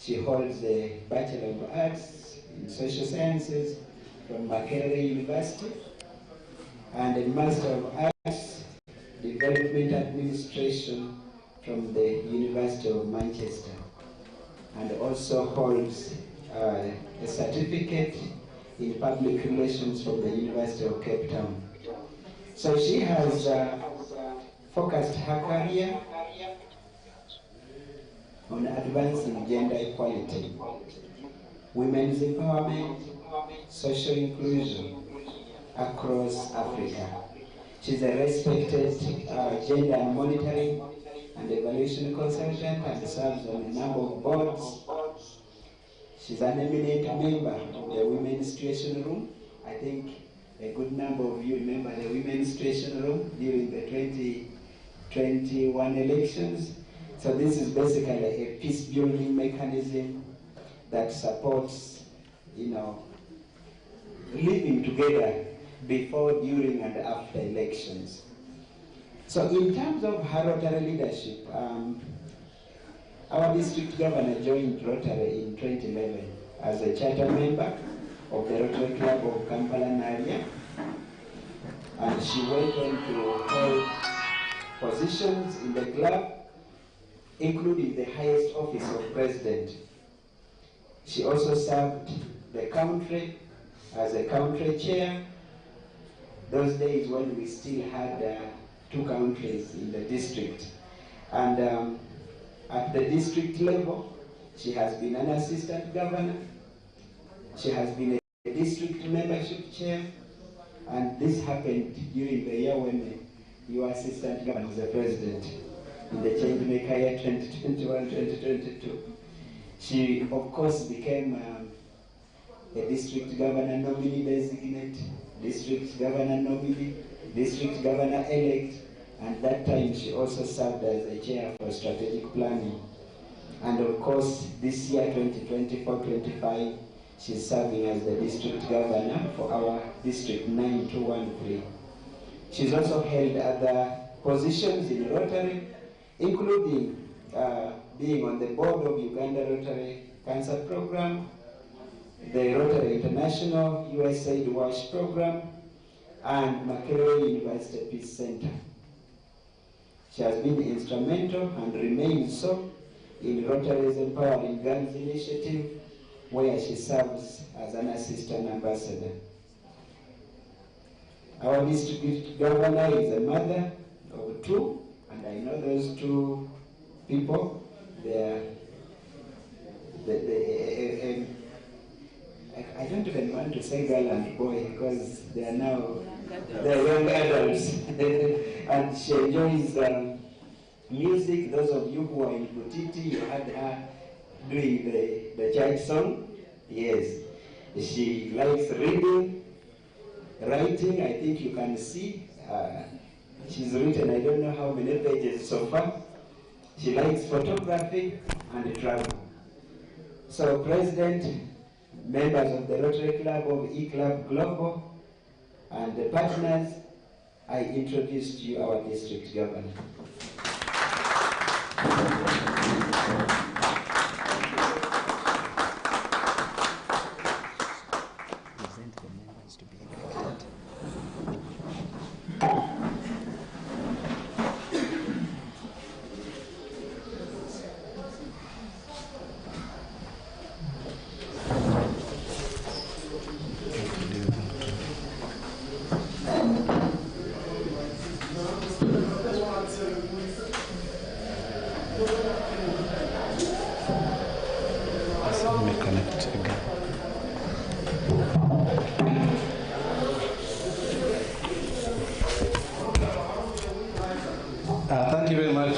She holds a Bachelor of Arts in Social Sciences from Kabarole University and a Master of Arts Development Administration from the University of Manchester, and also holds a certificate in public relations from the University of Cape Town. So she has focused her career on advancing gender equality, women's empowerment, social inclusion across Africa. She's a respected gender monitoring and evaluation consultant and serves on a number of boards. She's an eminent member of the Women's Situation Room. I think a good number of you remember the Women's Situation Room during the 2021 elections. So this is basically a peace-building mechanism that supports, living together before, during, and after elections. So in terms of her Rotary leadership, our district governor joined Rotary in 2011 as a charter member of the Rotary Club of Kampala Naria, and she went on to hold positions in the club, including the highest office of president. She also served the country as a country chair, those days when we still had 2 countries in the district. And at the district level, she has been an assistant governor, she has been a district membership chair, and this happened during the year when your assistant governor was the president in the Changemaker year 2021-2022. She, of course, became a district governor nominee designate, district governor nominee, district governor elect, and that time she also served as a chair for strategic planning. And of course, this year, 2024-25, she's serving as the district governor for our district 9213. She's also held other positions in Rotary, including being on the board of Uganda Rotary Cancer Program, the Rotary International USAID WASH Program, and Kabarole University Peace Center. She has been instrumental and remains so in Rotary's Empowering Girls Initiative, where she serves as an assistant ambassador. Our district governor is a mother of 2, and I know those 2 people. I don't even want to say girl and boy because they are now young adults. And she enjoys music. Those of you who are in Butiti, you had her doing the church song. Yes. She likes reading, writing. I think you can see. She's written, I don't know how many pages so far. She likes photography and travel. So, President, members of the Rotary Club of E-Club Global, and the partners, I introduce to you our district governor. Present the members to be elected. Thank you very much,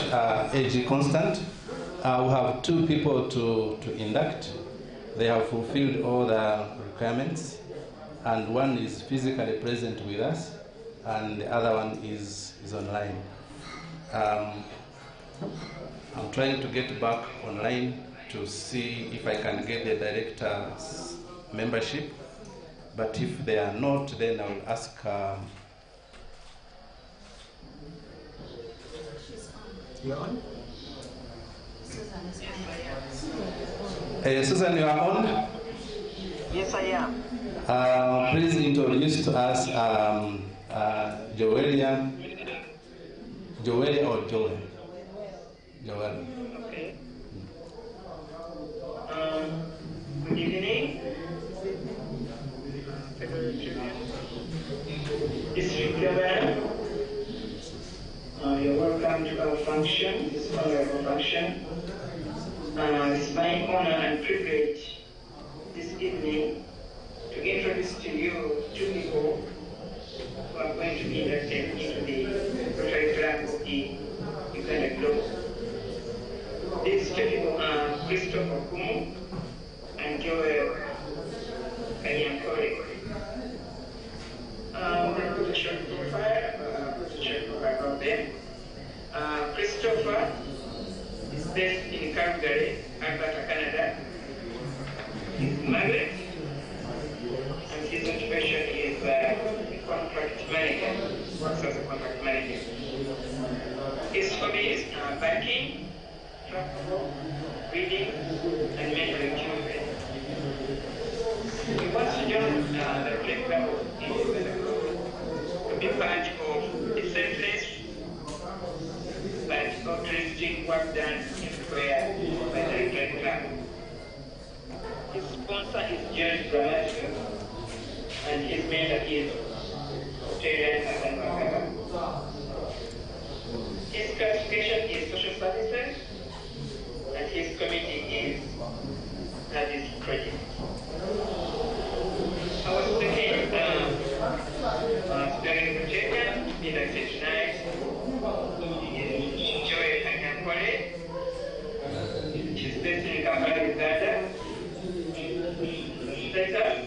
AG Constant. We have 2 people to induct. They have fulfilled all the requirements, and one is physically present with us, and the other one is online. I'm trying to get back online to see if I can get the director's membership, but if they are not, then I will ask You're on? Susan, you are on? Yes, I am. Please introduce to us Joelia or Joel? Joel. Okay. Good evening. District Governor, you're welcome to our function, this honorable function. It's my honor and privilege this evening to introduce to you two people who are going to be inducted into the Rotary Club of the Uganda Globe. These two people are Christopher Kumu and Joel Kanyankole. Put a short profile of them. Christopher is based in Calgary, Alberta, Canada. He's married, and his occupation is a contract manager, works as a contract manager. His hobbies are biking, travel, reading, and mentoring children. He wants to join the Rotary Club in Uganda to be part of the selfless but altruistic work done everywhere by the Rotary Club. His sponsor is George Bramati, and his mentor is Terry Hassan. His classification is social services, and his committee is service project. I was thinking, during the project, inducted tonight, Joy Kanyankole. She's based in Kabarole, Uganda. Status,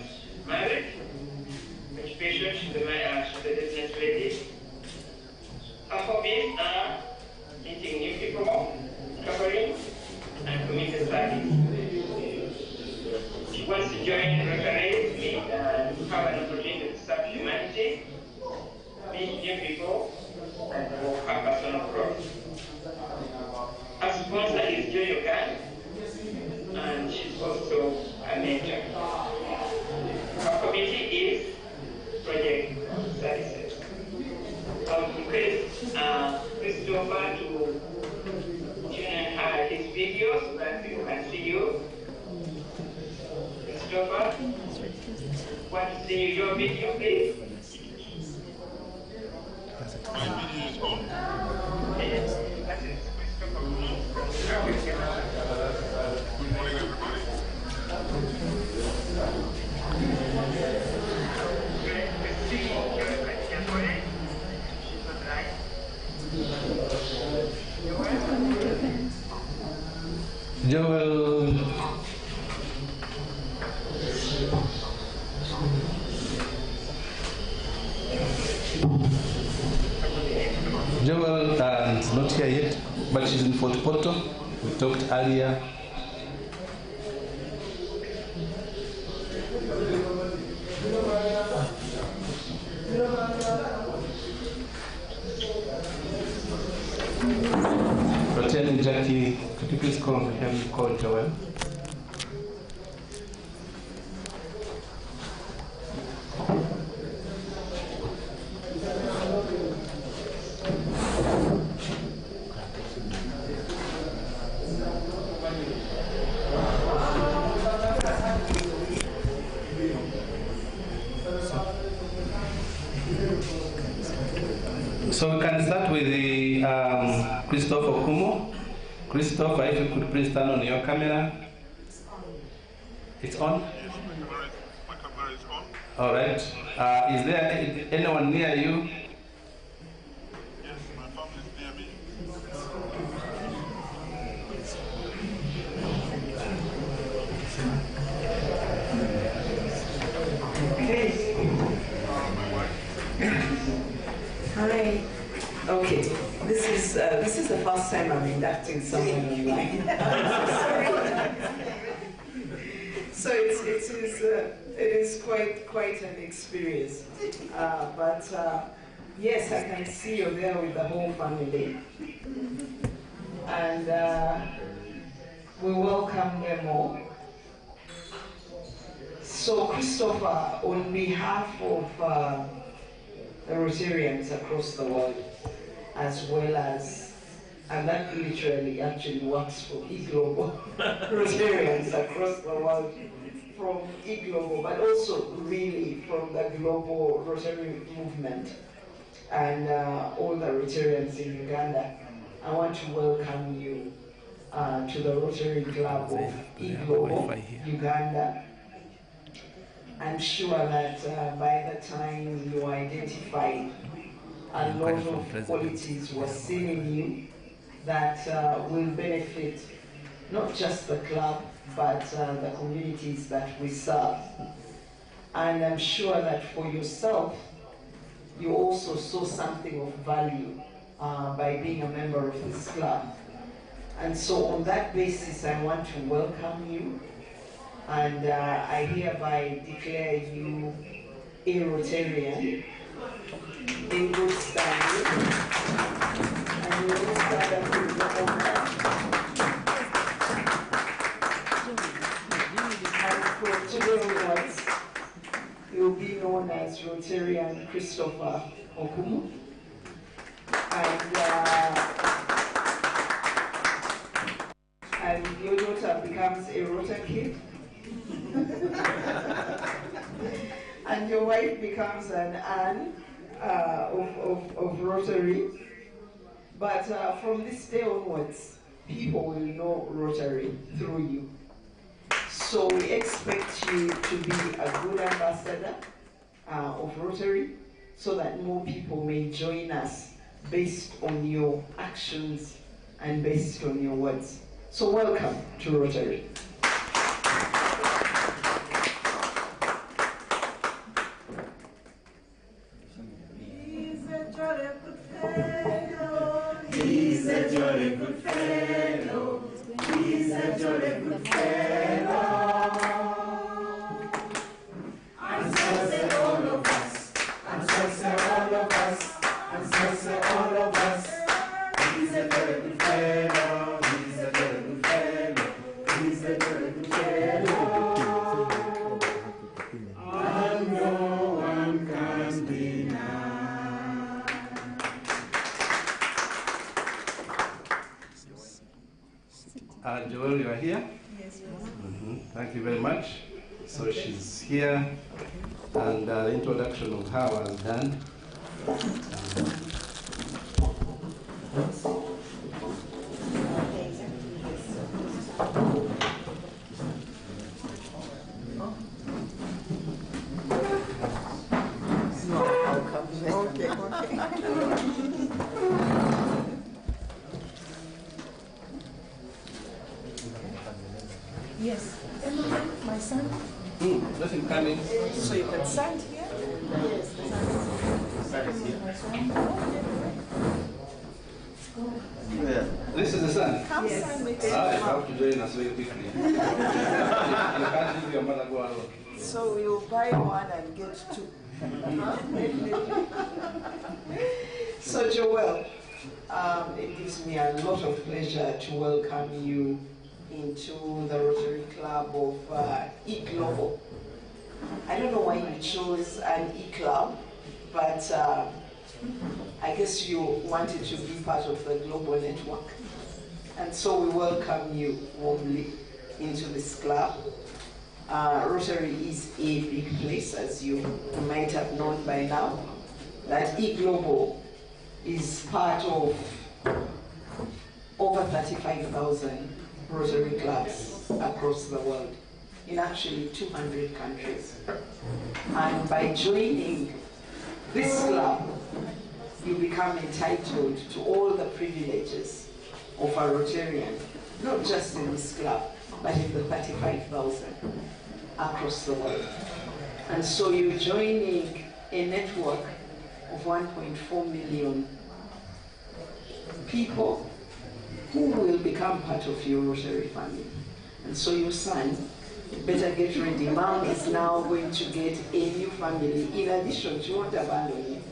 married. Occupation, she's a business lady. Her hobbies are meeting new people, traveling, and community service. She wants to join Rotary, meet and have an opportunity to serve humanity, meet new people, and for her personal growth. Her sponsor is Joy Ogan, and she's also a mentor. Her committee is Project Services. I would request Christopher to tune in his videos so that people can see you. Christopher, want to see your video, please? My video is on. Yes, that is Christopher. Good morning, everybody. Joel. Joel is not here yet, but she's in Fort Portal. We talked earlier. Lieutenant Jackie, could you please call him, call Joel? So we can start with the Christopher Kumo. Christopher, if you could please turn on your camera. It's on? Yes, my camera is on. All right. Is there anyone near you? Yes, my family is near me. My wife. Hi. Okay. This is the first time I'm inducting someone online. So it is quite an experience. But yes, I can see you there with the whole family, and we welcome them all. So Christopher, on behalf of the Rotarians across the world, as well as, and that literally actually works for eGlobal, Rotarians across the world from eGlobal, but also really from the global Rotary movement and all the Rotarians in Uganda, I want to welcome you to the Rotary Club of eGlobal, Uganda. I'm sure that by the time you identified a lot of qualities were seen in you that will benefit not just the club, but the communities that we serve. And I'm sure that for yourself, you also saw something of value by being a member of this club. And so on that basis, I want to welcome you, and I hereby declare you a Rotarian in good standing, and you will stand up with the honor. And from today onwards, you will be known as Rotarian Christopher Okumu. And your daughter becomes a Rota kid. And your wife becomes an Anne of Rotary. But from this day onwards, people will know Rotary through you. So we expect you to be a good ambassador of Rotary, so that more people may join us based on your actions and based on your words. So welcome to Rotary. He's a jolly good fellow. He's a jolly good fellow. He's a jolly good fellow. And so say all of us. And so say all of us. And so say all of us. He's a jolly good fellow. He's a jolly good fellow. He's a jolly good fellow. And no one can deny. Joel, you are here? Yes, Thank you very much. So she's here, and the introduction of her was done. Yes. My son. Let him come in. So you can stand here? Yes. This is the son. Come stand with I him. have to join us very quickly. You can't leave your mother go alone. So you buy one and get two. So Joel, it gives me a lot of pleasure to welcome you into the Rotary Club of eGlobal. I don't know why you chose an e-club, but I guess you wanted to be part of the global network. And so we welcome you warmly into this club. Rotary is a big place, as you might have known by now, that eGlobal is part of over 35,000 Rotary clubs across the world, in actually 200 countries. And by joining this club, you become entitled to all the privileges of a Rotarian, not just in this club, but in the 35,000 across the world. And so you're joining a network of 1.4 million people who will become part of your Rotary family. And so your son, better get ready. Mom is now going to get a new family. In addition, she won't abandon you.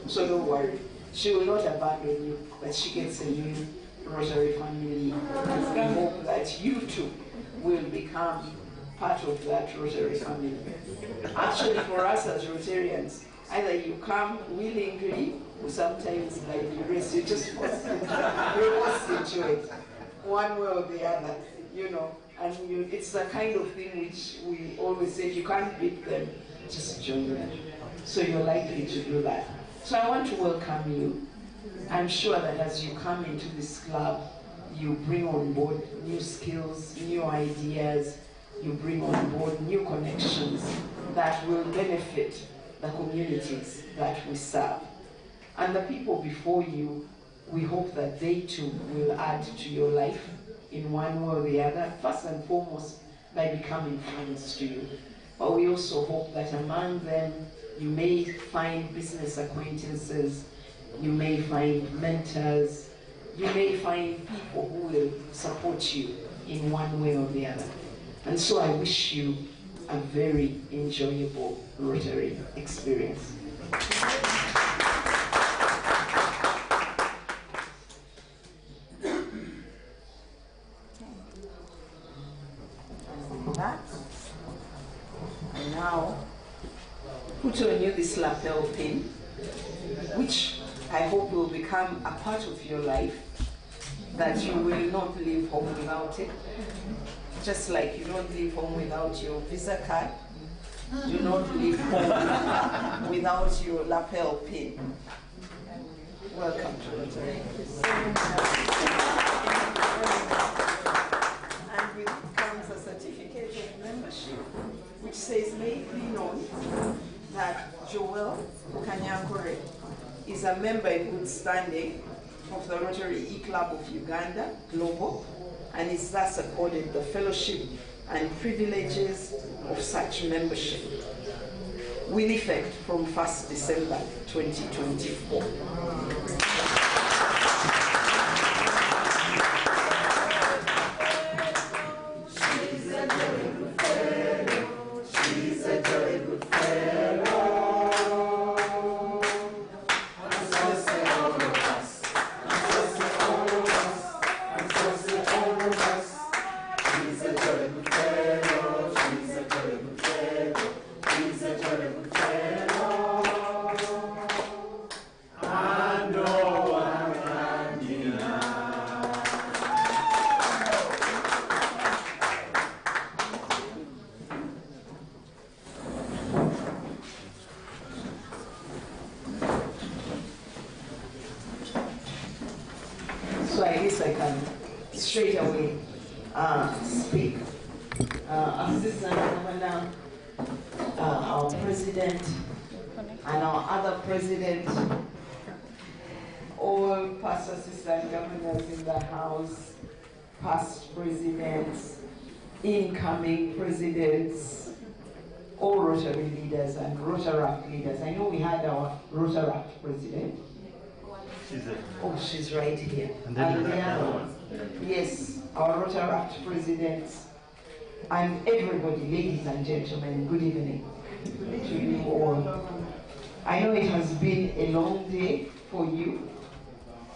So don't worry. She will not abandon you, but she gets a new Rotary family. And we hope that you too will become part of that Rotary family. Actually, for us as Rotarians, either you come willingly or sometimes by duress, you just force into it, one way or the other, you know. And it's the kind of thing which we always say, you can't beat them, just join them. So you're likely to do that. So I want to welcome you. I'm sure that as you come into this club, you bring on board new skills, new ideas, you bring on board new connections that will benefit the communities that we serve. And the people before you, we hope that they too will add to your life in one way or the other, first and foremost by becoming friends to you. But we also hope that among them you may find business acquaintances, you may find mentors, you may find people who will support you in one way or the other. And so I wish you a very enjoyable Rotary experience. And now, put on you this lapel pin, which I hope will become a part of your life, that you will not leave home without it. Just like you don't leave home without your Visa card, do not leave home without your lapel pin. Welcome to Rotary. And with it comes a certificate of membership, which says, may it be known that Joel Kanyakore is a member in good standing of the Rotary E-Club of Uganda Global, and is thus accorded the fellowship and privileges of such membership, with effect from 1st December 2024. So I guess I can straight away speak. Assistant Governor, our President, and our other President, all past Assistant Governors in the House, past Presidents, incoming Presidents, all Rotary leaders and Rotaract leaders. I know we had our Rotaract President. Oh, she's right here. And the other one. Yes, our Rotaract presidents and everybody, ladies and gentlemen, good evening to you all. I know it has been a long day for you,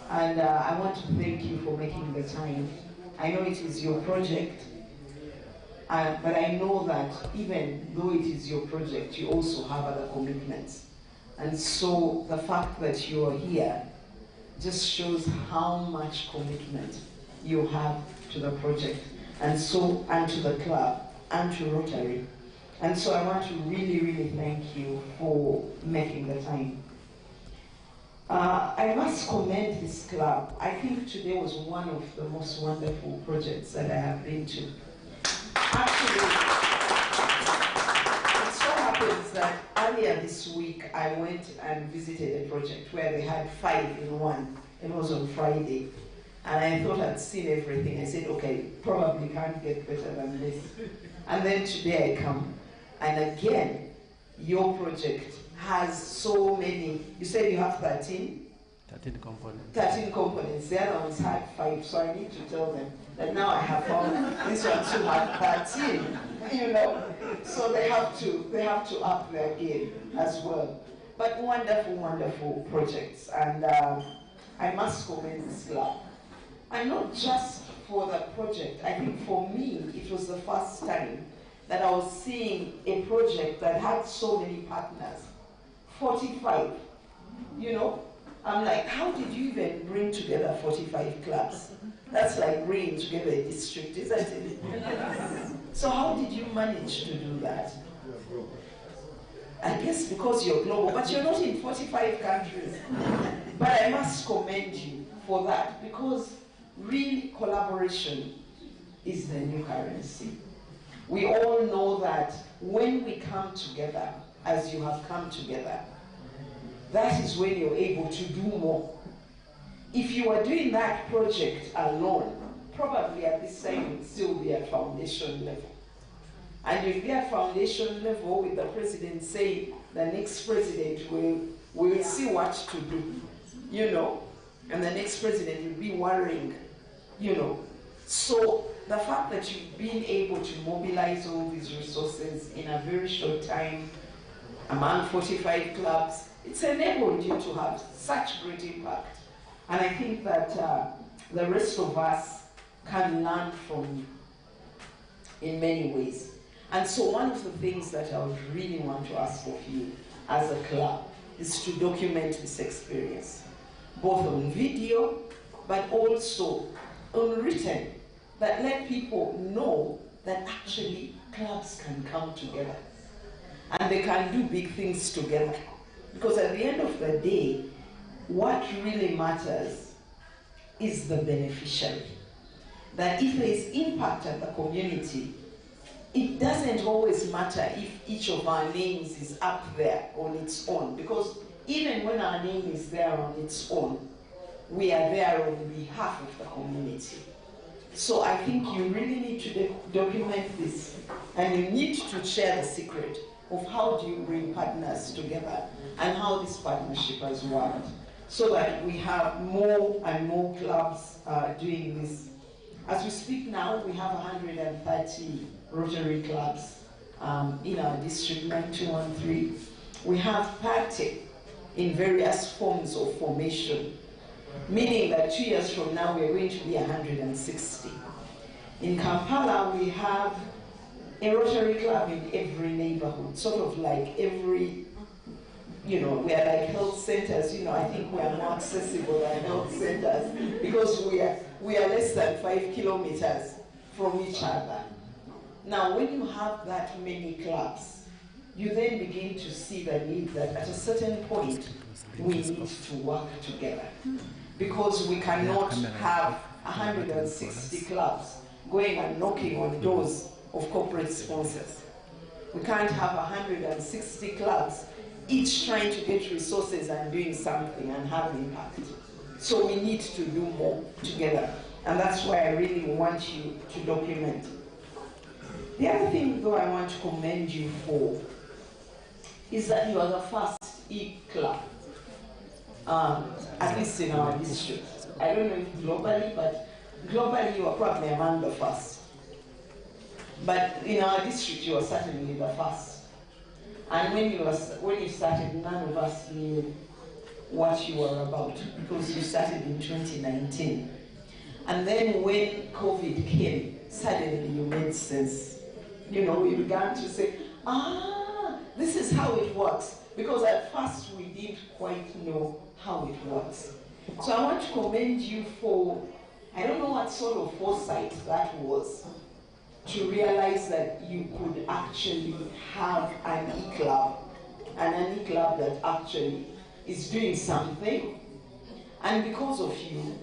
and I want to thank you for making the time. I know it is your project, but I know that even though it is your project, you also have other commitments. And so the fact that you are here just shows how much commitment you have to the project, and to the club, and to Rotary. And so I want to really, really thank you for making the time. I must commend this club. I think today was one of the most wonderful projects that I have been to. Actually, it so happens that earlier this week I went and visited a project where they had 5 in 1. It was on Friday. And I thought I'd seen everything. I said, okay, probably can't get better than this. And then today I come. And again, your project has so many. You said you have 13? 13 components. 13 components. The other ones had 5, so I need to tell them that now I have found this one too have 13. You know, so they have to up their game as well. But wonderful, wonderful projects, and I must commend this club. And not just for the project. I think for me, it was the first time that I was seeing a project that had so many partners, 45, you know. I'm like, how did you even bring together 45 clubs? That's like bringing together a district, isn't it? So how did you manage to do that? I guess because you're global, but you're not in 45 countries. But I must commend you for that, because real collaboration is the new currency. We all know that when we come together, as you have come together, that is when you're able to do more. If you are doing that project alone, probably at this time it would still be at foundation level. And you'll be at foundation level with the president saying the next president will see what to do, you know, and the next president will be worrying, you know. So the fact that you've been able to mobilize all these resources in a very short time among 45 clubs, it's enabled you to have such great impact. And I think that the rest of us can learn from you in many ways. And so one of the things that I would really want to ask of you as a club is to document this experience, both on video, but also on written, that let people know that actually clubs can come together and they can do big things together. Because at the end of the day, what really matters is the beneficiary. That if there is impact at the community, it doesn't always matter if each of our names is up there on its own, because even when our name is there on its own, we are there on behalf of the community. So I think you really need to document this, and you need to share the secret of how do you bring partners together and how this partnership has worked, so that we have more and more clubs doing this. As we speak now, we have 130 Rotary clubs in our district, 9213. We have 30 in various forms of formation, meaning that 2 years from now we're going to be 160. In Kampala, we have a Rotary club in every neighborhood, sort of like every, you know, we are like health centers. You know, I think we are more accessible than health centers because we are less than 5 kilometers from each other. Now, when you have that many clubs, you then begin to see the need that at a certain point, we need to work together. Because we cannot have 160 clubs going and knocking on doors of corporate sponsors. We can't have 160 clubs, each trying to get resources and doing something and have impact. So we need to do more together. And that's why I really want you to document. The other thing, though, I want to commend you for is that you are the first e-club, at least in our district. I don't know if globally, but globally you are probably among the first. But in our district, you are certainly the first. And when you started, none of us knew what you were about, because you started in 2019. And then when COVID came, suddenly you made sense. You know, we began to say, this is how it works. Because at first we didn't quite know how it works. So I want to commend you for, I don't know what sort of foresight that was, to realize that you could actually have an e-club, and an e-club that actually is doing something. And because of you,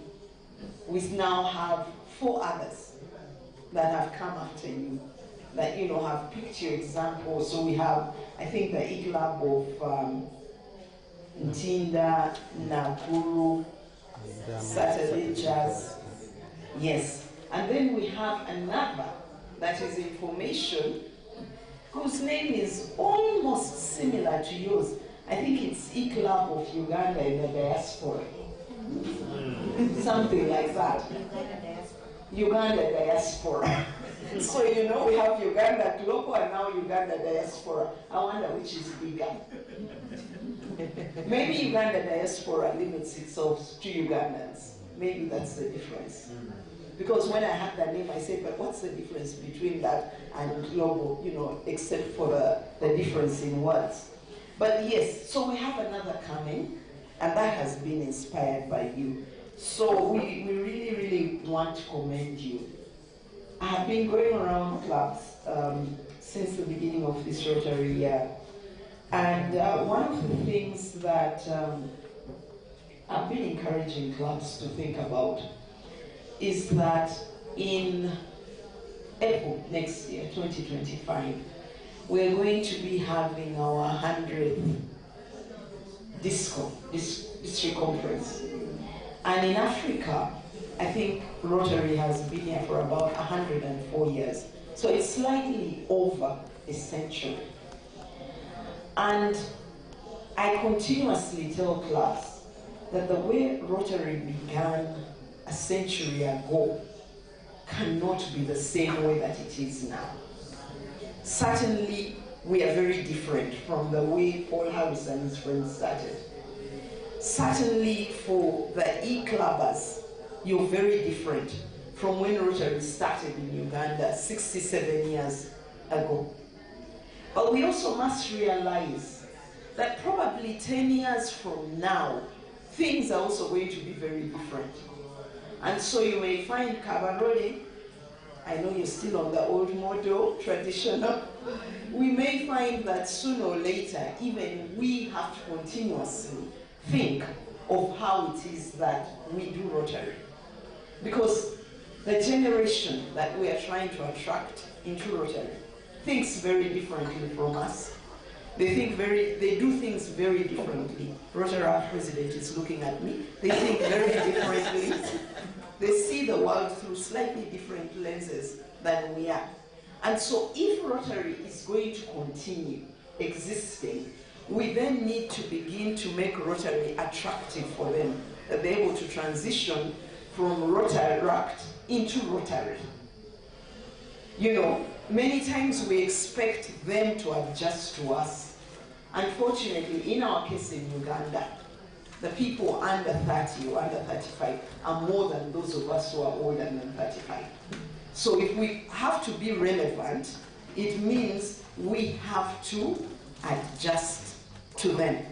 we now have 4 others that have come after you, that, you know, have picked your example. So we have, I think, the e-club of Ntinda, Nakuru, Saturday Jazz. Yes. And then we have another that is information, whose name is almost similar to yours. I think it's e-club of Uganda in the diaspora. Something like that. Uganda diaspora. So, you know, we have Uganda global and now Uganda diaspora. I wonder which is bigger. Maybe Uganda diaspora limits itself to Ugandans. Maybe that's the difference. Because when I had that name, I said, but what's the difference between that and global, except for the difference in words? But yes, so we have another coming, and that has been inspired by you. So we really, really want to commend you. I have been going around clubs since the beginning of this Rotary year. And one of the things that I've been encouraging clubs to think about is that in April next year, 2025, we're going to be having our 100th district conference. And in Africa, I think Rotary has been here for about 104 years. So it's slightly over a century. And I continuously tell clubs that the way Rotary began a century ago cannot be the same way that it is now. Certainly, we are very different from the way Paul Harris and his friends started. Certainly, for the e-clubbers, you're very different from when Rotary started in Uganda 67 years ago. But we also must realize that probably 10 years from now, things are also going to be very different. And so you may find Kabarole, I know you're still on the old model, traditional. We may find that sooner or later, even we have to continuously think of how it is that we do Rotary. Because the generation that we are trying to attract into Rotary thinks very differently from us. They do things very differently. Rotary president is looking at me. They think very differently. They see the world through slightly different lenses than we are. And so if Rotary is going to continue existing, we then need to begin to make Rotary attractive for them, that they're able to transition from Rotaract into Rotary. Many times we expect them to adjust to us. Unfortunately, in our case in Uganda, the people under 30 or under 35 are more than those of us who are older than 35. So if we have to be relevant, it means we have to adjust to them.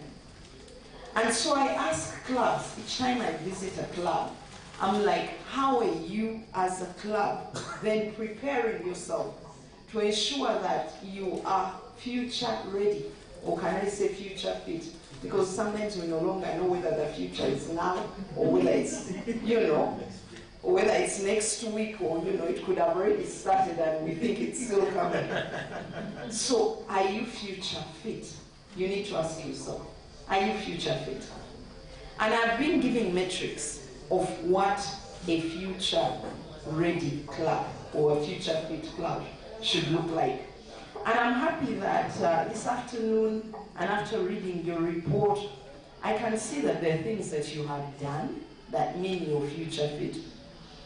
And so I ask clubs, each time I visit a club, I'm like, how are you as a club then preparing yourself to ensure that you are future ready, or can I say future fit? Because sometimes we no longer know whether the future is now or whether it's, or whether it's next week or, it could have already started and we think it's still coming. So are you future fit? You need to ask yourself, are you future fit? And I've been giving metrics of what a future ready club or a future fit club should look like. And I'm happy that this afternoon, and after reading your report, I can see that there are things that you have done that mean you're future fit.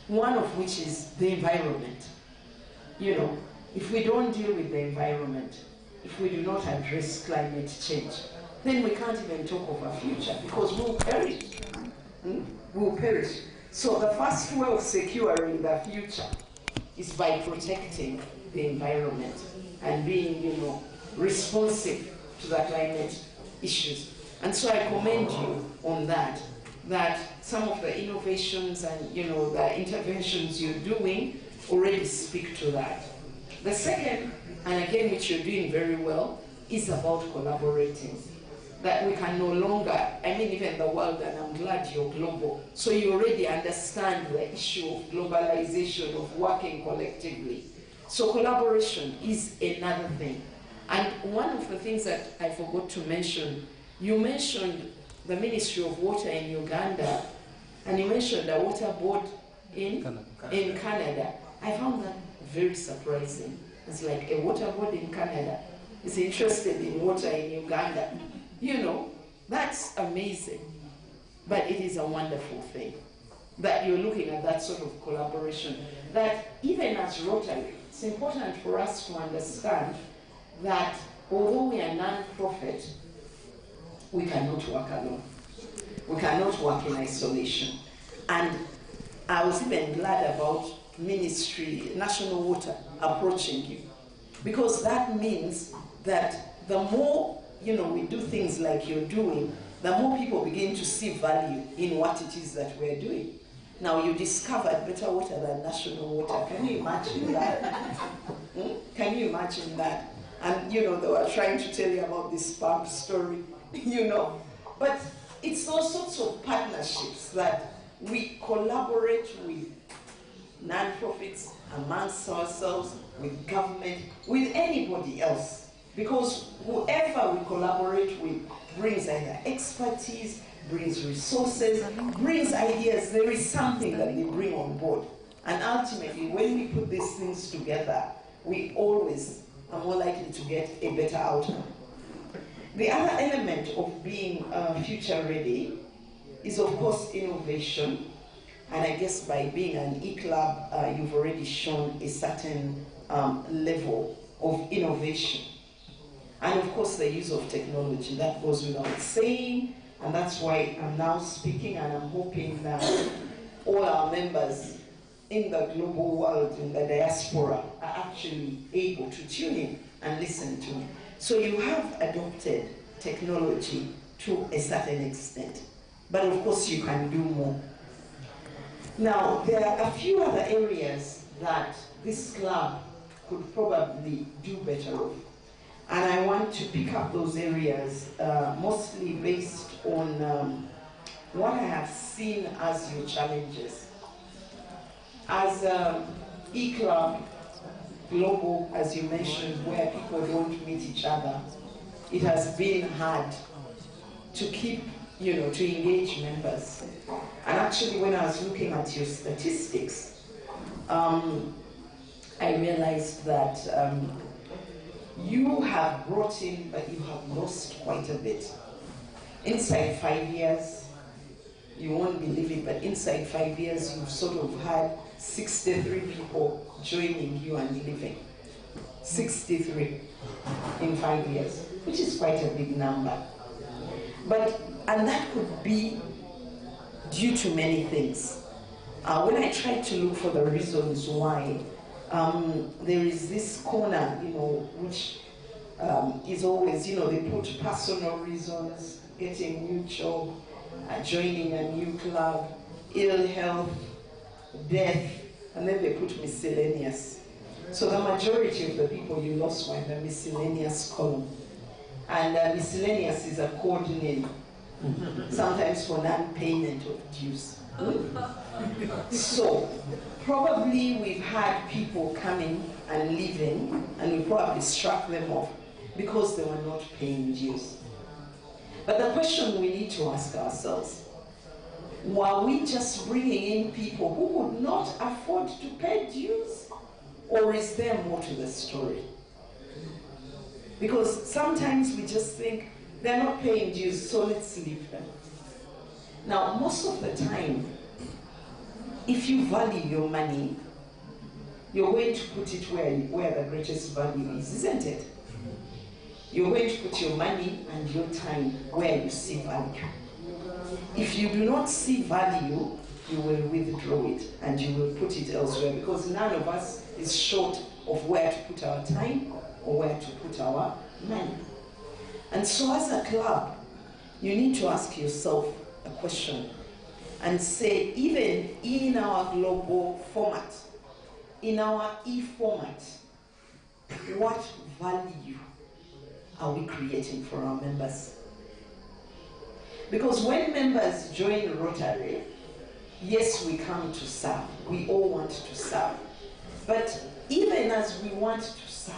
One of which is the environment. If we don't deal with the environment, if we do not address climate change, then we can't even talk of a future because we'll perish. We'll perish. So the first way of securing the future is by protecting the environment and being, responsive to the climate issues. And so I commend you on that some of the innovations and, the interventions you're doing already speak to that. The second, and again, which you're doing very well, is about collaborating. That we can no longer, even the world, and I'm glad you're global, so you already understand the issue of globalization, of working collectively. So collaboration is another thing. And one of the things that I forgot to mention, you mentioned the Ministry of Water in Uganda, and you mentioned the water board in Canada. I found that very surprising. It's like a water board in Canada is interested in water in Uganda. That's amazing. But it is a wonderful thing that you're looking at that sort of collaboration. That even as Rotary, it's important for us to understand that although we are non-profit, we cannot work alone. We cannot work in isolation. And I was even glad about Ministry, National Water approaching you, because that means that the more we do things like you're doing, the more people begin to see value in what it is that we're doing. Now, you discovered better water than national water. Can you imagine that? Can you imagine that? And they were trying to tell you about this pump story, But it's all sorts of partnerships that we collaborate with non-profits, amongst ourselves, with government, with anybody else. Because whoever we collaborate with brings either expertise, brings resources, brings ideas. There is something that they bring on board. And ultimately, when we put these things together, we always are more likely to get a better outcome. The other element of being future ready is, of course, innovation. And I guess by being an e-club, you've already shown a certain level of innovation. And of course, the use of technology, that goes without saying, and that's why I'm now speaking, and I'm hoping that all our members in the global world, in the diaspora, are actually able to tune in and listen to me. So you have adopted technology to a certain extent, but of course you can do more. Now, there are a few other areas that this club could probably do better of. And I want to pick up those areas mostly based on what I have seen as your challenges. As e-club global, as you mentioned, where people don't meet each other, it has been hard to keep, to engage members. And actually, when I was looking at your statistics, I realized that you have brought in, but you have lost quite a bit. Inside 5 years, you won't believe it, but inside 5 years, you've sort of had 63 people joining you and leaving. 63 in 5 years, which is quite a big number. And that could be due to many things. When I tried to look for the reasons why, there is this corner, which is always, they put personal reasons, getting a new job, joining a new club, ill health, death, and then they put miscellaneous. So the majority of the people you lost were in the miscellaneous column. And miscellaneous is a code name, sometimes for non-payment of dues. So probably we've had people coming and leaving, and we probably struck them off because they were not paying dues. But the question we need to ask ourselves, were we just bringing in people who would not afford to pay dues? Or is there more to the story? Because sometimes we just think, they're not paying dues, so let's leave them. Now, most of the time, if you value your money, you're going to put it where the greatest value is, isn't it? You're going to put your money and your time where you see value. If you do not see value, you will withdraw it and you will put it elsewhere, because none of us is short of where to put our time or where to put our money. And so as a club, you need to ask yourself a question and say, even in our global format, in our e-format, what value are we creating for our members? Because when members join Rotary, yes, we come to serve. We all want to serve. But even as we want to serve,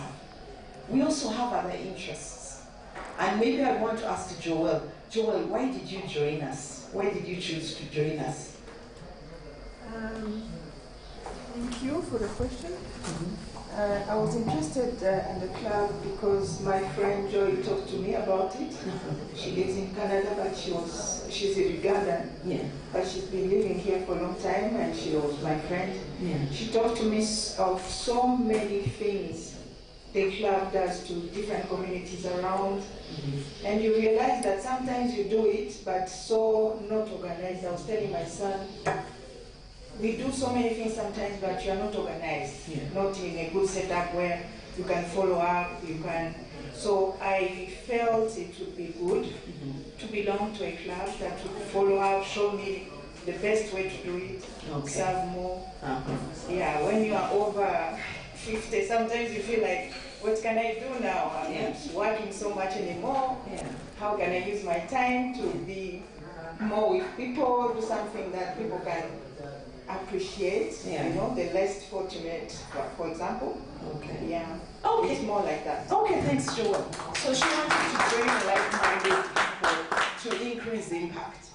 we also have other interests. And maybe I want to ask Joel, why did you join us? Why did you choose to join us? Thank you for the question. I was interested in the club because my friend Joy talked to me about it. She lives in Canada, but she's a Ugandan. Yeah. But she's been living here for a long time, and she was my friend. Yeah. She talked to me of so many things the club does to different communities around. And you realize that sometimes you do it, but so not organized. I was telling my son, we do so many things sometimes, but you are not organized, not in a good setup where you can follow up, you can. So I felt it would be good to belong to a club that would follow up, show me the best way to do it, serve more. Yeah, when you are over 50, sometimes you feel like, what can I do now? I'm not working so much anymore. How can I use my time to be more with people, do something that people can appreciate, you know, the less fortunate, for example. It's more like that. Okay, thanks, Joel. So she wanted to join like-minded people to increase impact.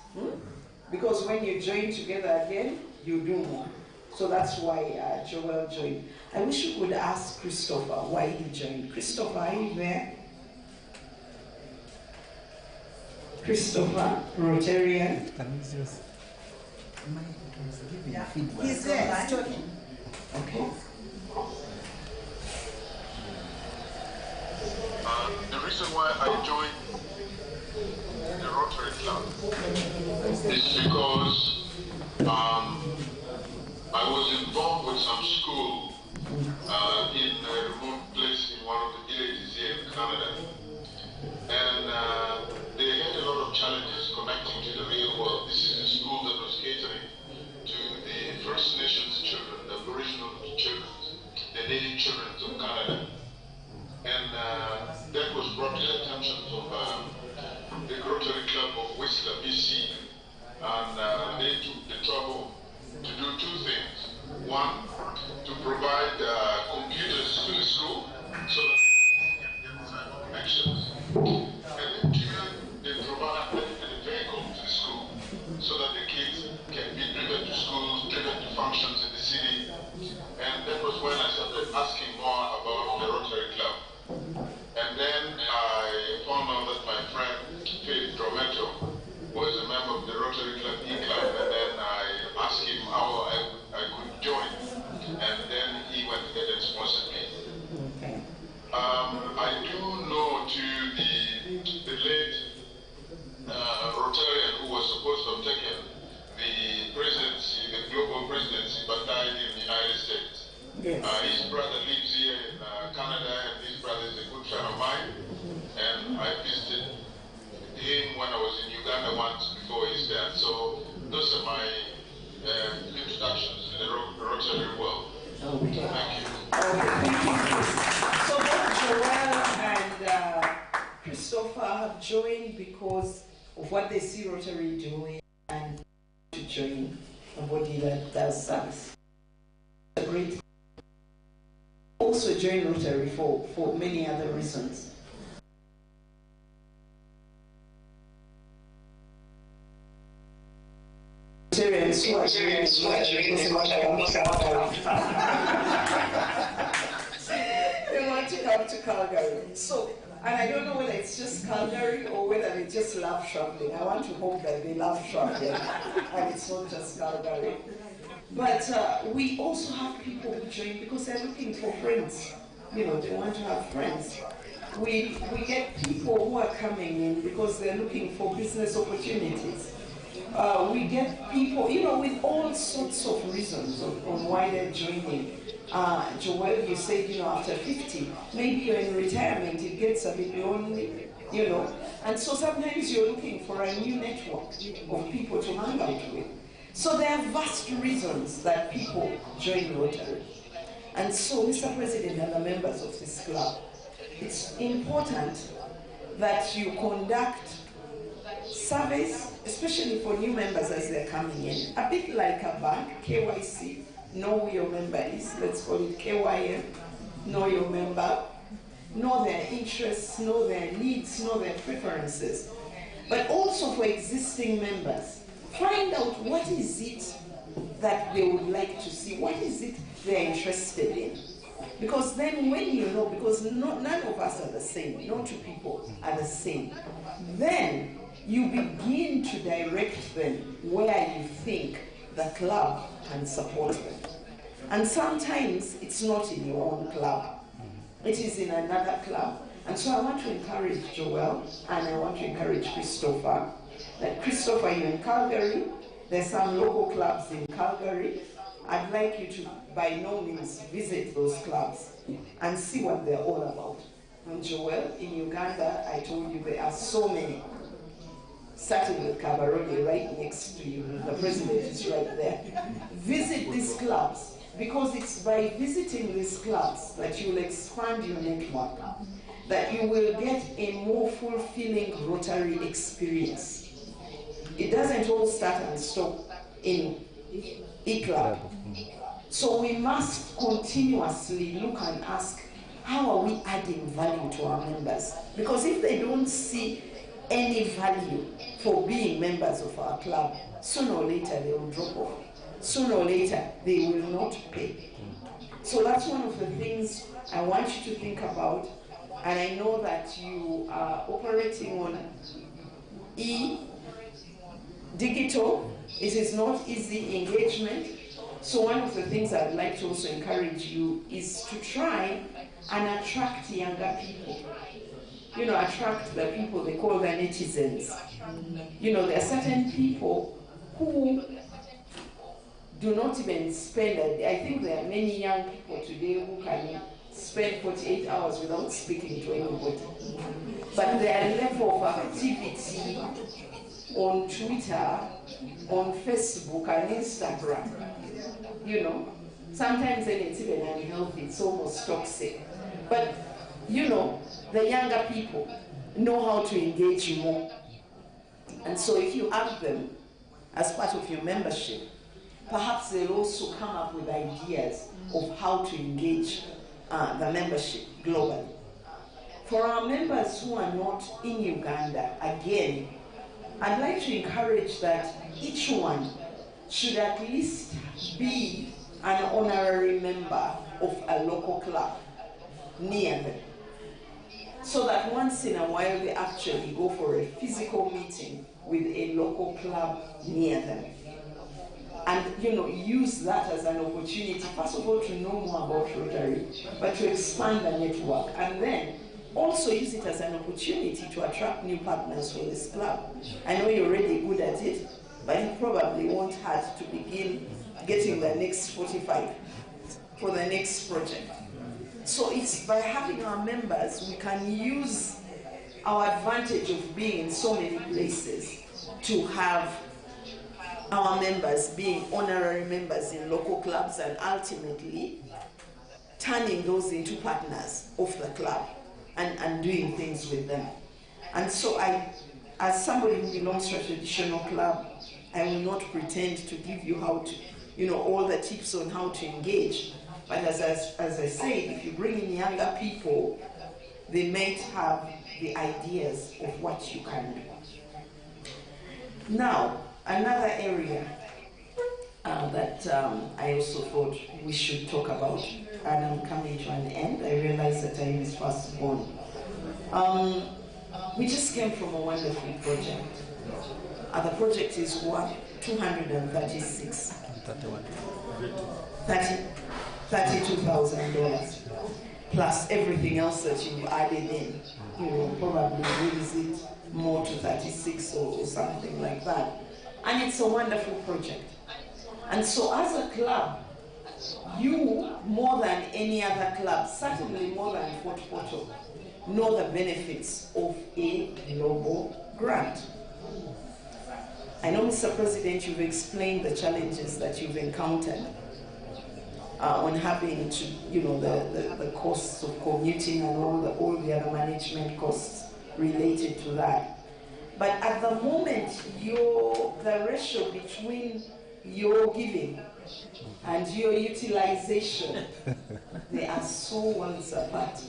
Because when you join together again, you do more. So that's why Joel joined. I wish you could ask Christopher why he joined. Christopher, are you there? Christopher, Rotarian. He's there, he's talking. Okay. The reason why I joined the Rotary Club is because I was involved with some school in a remote place in one of the villages here in Canada. And they had a lot of challenges connecting to the real world. This is a school that was catering to the First Nations children, the Aboriginal children, the Native children of Canada. And that was brought to the attention of the Rotary Club of Whistler, BC. And they took the trouble to do two things. One, to provide computers to the school so that they can get cyber connections. And then two, they provide a vehicle to the school so that the kids can be driven to schools, driven to functions in the city. And that was when I started asking more about the Rotary Club. And then I found out that my friend Philip Drometto was a member of the Rotary Club E-Club, and then I asked him how I could join, and then he went ahead and sponsored me. I do know to the late Rotarian who was supposed to have taken the presidency, the global presidency, but died in the United States. His brother lives here in Canada, and his brother is a good friend of mine, and I visited him when I was in Uganda once before his death. So those are my introductions to the Rotary world. Thank you. So both Joel and Christopher have joined because of what they see Rotary doing and to join a body that does service. A great. Also join Rotary for many other reasons. Rotarians who are they want to come to Calgary. So, and I don't know whether it's just Calgary or whether they just love traveling. I want to hope that they love traveling and it's not just Calgary. But we also have people who join because they're looking for friends. You know, they want to have friends. We get people who are coming in because they're looking for business opportunities. We get people, you know, with all sorts of reasons on why they're joining. Joel, you said, you know, after 50, maybe you're in retirement, it gets a bit lonely, you know. And so sometimes you're looking for a new network of people to hang out with. So there are vast reasons that people join Rotary. And so, Mr. President and the members of this club, it's important that you conduct surveys, especially for new members as they're coming in, a bit like a bank, KYC, know who your member is, let's call it KYM, know your member, know their interests, know their needs, know their preferences. But also for existing members, find out what is it that they would like to see, what is it they're interested in. Because then when you know, because none of us are the same, no two people are the same, then you begin to direct them where you think the club can support them. And sometimes it's not in your own club, it is in another club. And so I want to encourage Joel and I want to encourage Christopher, that Christopher, you're in Calgary, There's some local clubs in Calgary. I'd like you to, by no means, visit those clubs and see what they're all about. And Joel, in Uganda, I told you there are so many. Starting with Kabarole right next to you. The president is right there. Visit these clubs, because it's by visiting these clubs that you will expand your network, that you will get a more fulfilling Rotary experience. It doesn't all start and stop in e-club. So we must continuously look and ask, how are we adding value to our members? Because if they don't see any value for being members of our club, sooner or later they will drop off. Sooner or later they will not pay. So that's one of the things I want you to think about. And I know that you are operating on digital. It is not easy engagement. So one of the things I'd like to also encourage you is to try and attract younger people. You know, attract the people, they call them netizens. You know, there are certain people who do not even spend a day. I think there are many young people today who can spend 48 hours without speaking to anybody. But their level of activity on Twitter, on Facebook and Instagram, you know, sometimes then it's even unhealthy, it's almost toxic. But, you know, the younger people know how to engage more. And so if you have them as part of your membership, perhaps they'll also come up with ideas of how to engage the membership globally. For our members who are not in Uganda, again, I'd like to encourage that each one should at least be an honorary member of a local club near them, so that once in a while they actually go for a physical meeting with a local club near them. And, you know, use that as an opportunity, first of all, to know more about Rotary, but to expand the network, and then also use it as an opportunity to attract new partners for this club. I know you're already good at it, but you probably won't have to begin getting the next 45 for the next project. So it's by having our members, we can use our advantage of being in so many places to have our members being honorary members in local clubs and ultimately turning those into partners of the club and doing things with them. And so I, as somebody who belongs to a traditional club, I will not pretend to give you how to, you know, all the tips on how to engage. But as I say, if you bring in younger people, they might have the ideas of what you can do. Now, another area that I also thought we should talk about, and I'm coming to an end, I realize that time is fast gone. We just came from a wonderful project. The project is worth $32,000 plus everything else that you've added in. You know, probably raise it more to 36 or something like that. And it's a wonderful project. And so as a club, you, more than any other club, certainly more than Fort Portal, know the benefits of a global grant. I know, Mr. President, you've explained the challenges that you've encountered on having to, you know, the costs of commuting and all the other management costs related to that. But at the moment, the ratio between your giving and your utilization, they are so worlds apart.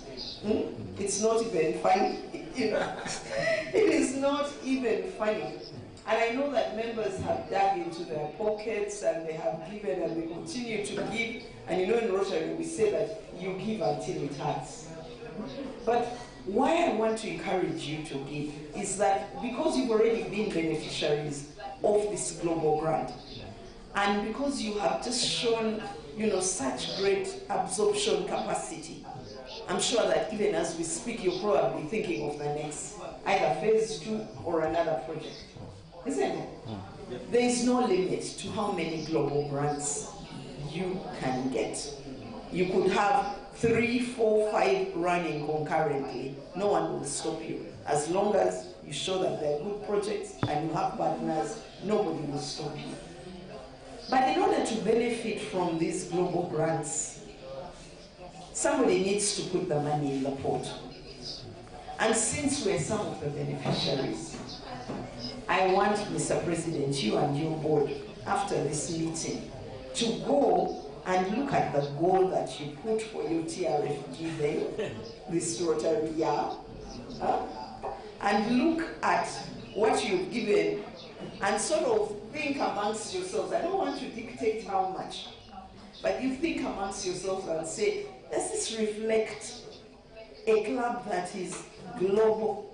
It's not even funny. You know? It is not even funny. And I know that members have dug into their pockets and they have given and they continue to give. And you know, in Rotary we say that you give until it hurts. But why I want to encourage you to give is that because you've already been beneficiaries of this global grant, and because you have just shown, you know, such great absorption capacity, I'm sure that even as we speak, you're probably thinking of the next, either phase 2 or another project. isn't it? There is no limit to how many global grants you can get. You could have 3, 4, 5 running concurrently. No one will stop you. As long as you show that they're good projects and you have partners, nobody will stop you. But in order to benefit from these global grants, somebody needs to put the money in the pot. And since we're some of the beneficiaries, I want, Mr. President, you and your board, after this meeting, to go and look at the goal that you put for your TRF giving this Rotary year, and look at what you've given and sort of think amongst yourselves. I don't want to dictate how much, but you think amongst yourselves and say, does this reflect a club that is global?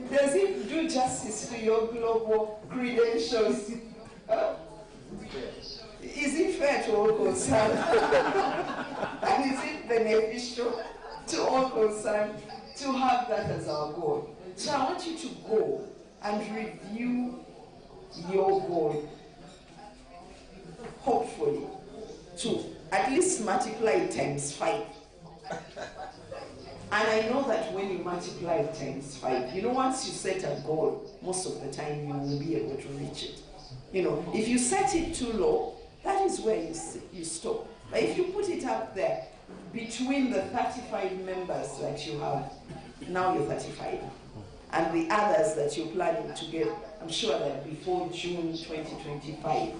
Does it do justice to your global credentials? Is it fair to all concerned? And is it beneficial to all concerned to have that as our goal? So I want you to go and review your goal, hopefully, to at least multiply it times 5. And I know that when you multiply it times 5, you know, once you set a goal, most of the time you will be able to reach it. You know, if you set it too low, that is where you stop. But if you put it up there, between the 35 members that you have, now you're 35, and the others that you're planning to get, I'm sure that before June 2025,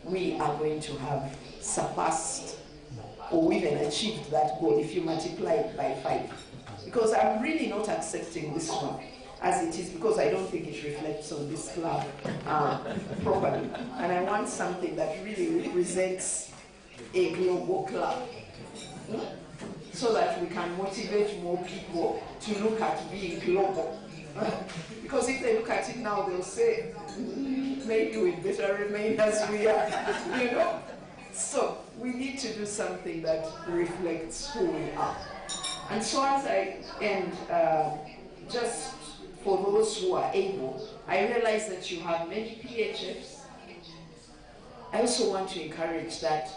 we are going to have surpassed or even achieved that goal if you multiply it by 5. Because I'm really not accepting this one as it is, because I don't think it reflects on this club properly. And I want something that really represents a global club, so that we can motivate more people to look at being global. Because if they look at it now, they'll say, maybe we'd better remain as we are, you know? So we need to do something that reflects who we are. And so as I end, just for those who are able, I realize that you have many PHFs. I also want to encourage that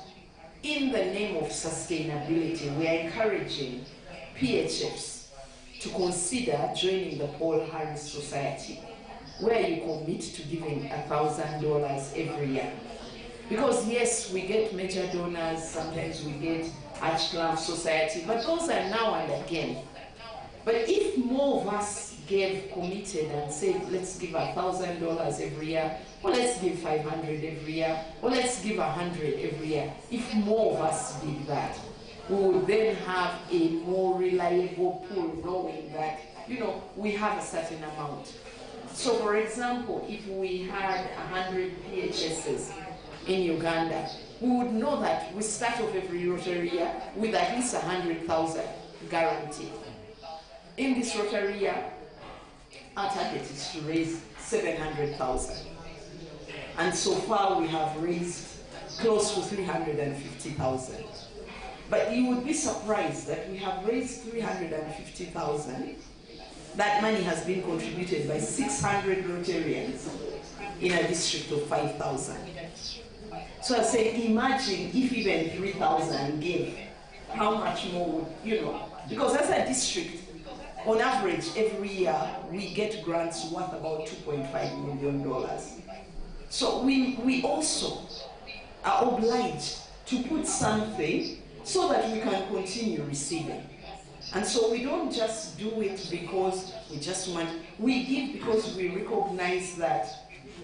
in the name of sustainability, we are encouraging PHFs to consider joining the Paul Harris Society, where you commit to giving $1,000 every year. Because yes, we get major donors, sometimes we get Arch Club Society, but those are now and again. But if more of us committed and said, let's give $1,000 every year, or let's give 500 every year, or let's give 100 every year, if more of us did that, we would then have a more reliable pool, knowing that, you know, we have a certain amount. So for example, if we had 100 PHSs in Uganda, we would know that we start off every Rotary year with at least 100,000 guaranteed. In this Rotary year, our target is to raise 700,000. And so far we have raised close to 350,000. But you would be surprised that we have raised 350,000. That money has been contributed by 600 Rotarians in a district of 5,000. So I say, imagine if even 3,000 gave, how much more would, you know, because as a district, on average, every year, we get grants worth about $2.5 million. So we also are obliged to put something so that we can continue receiving. And so we don't just do it because we just want, we give because we recognize that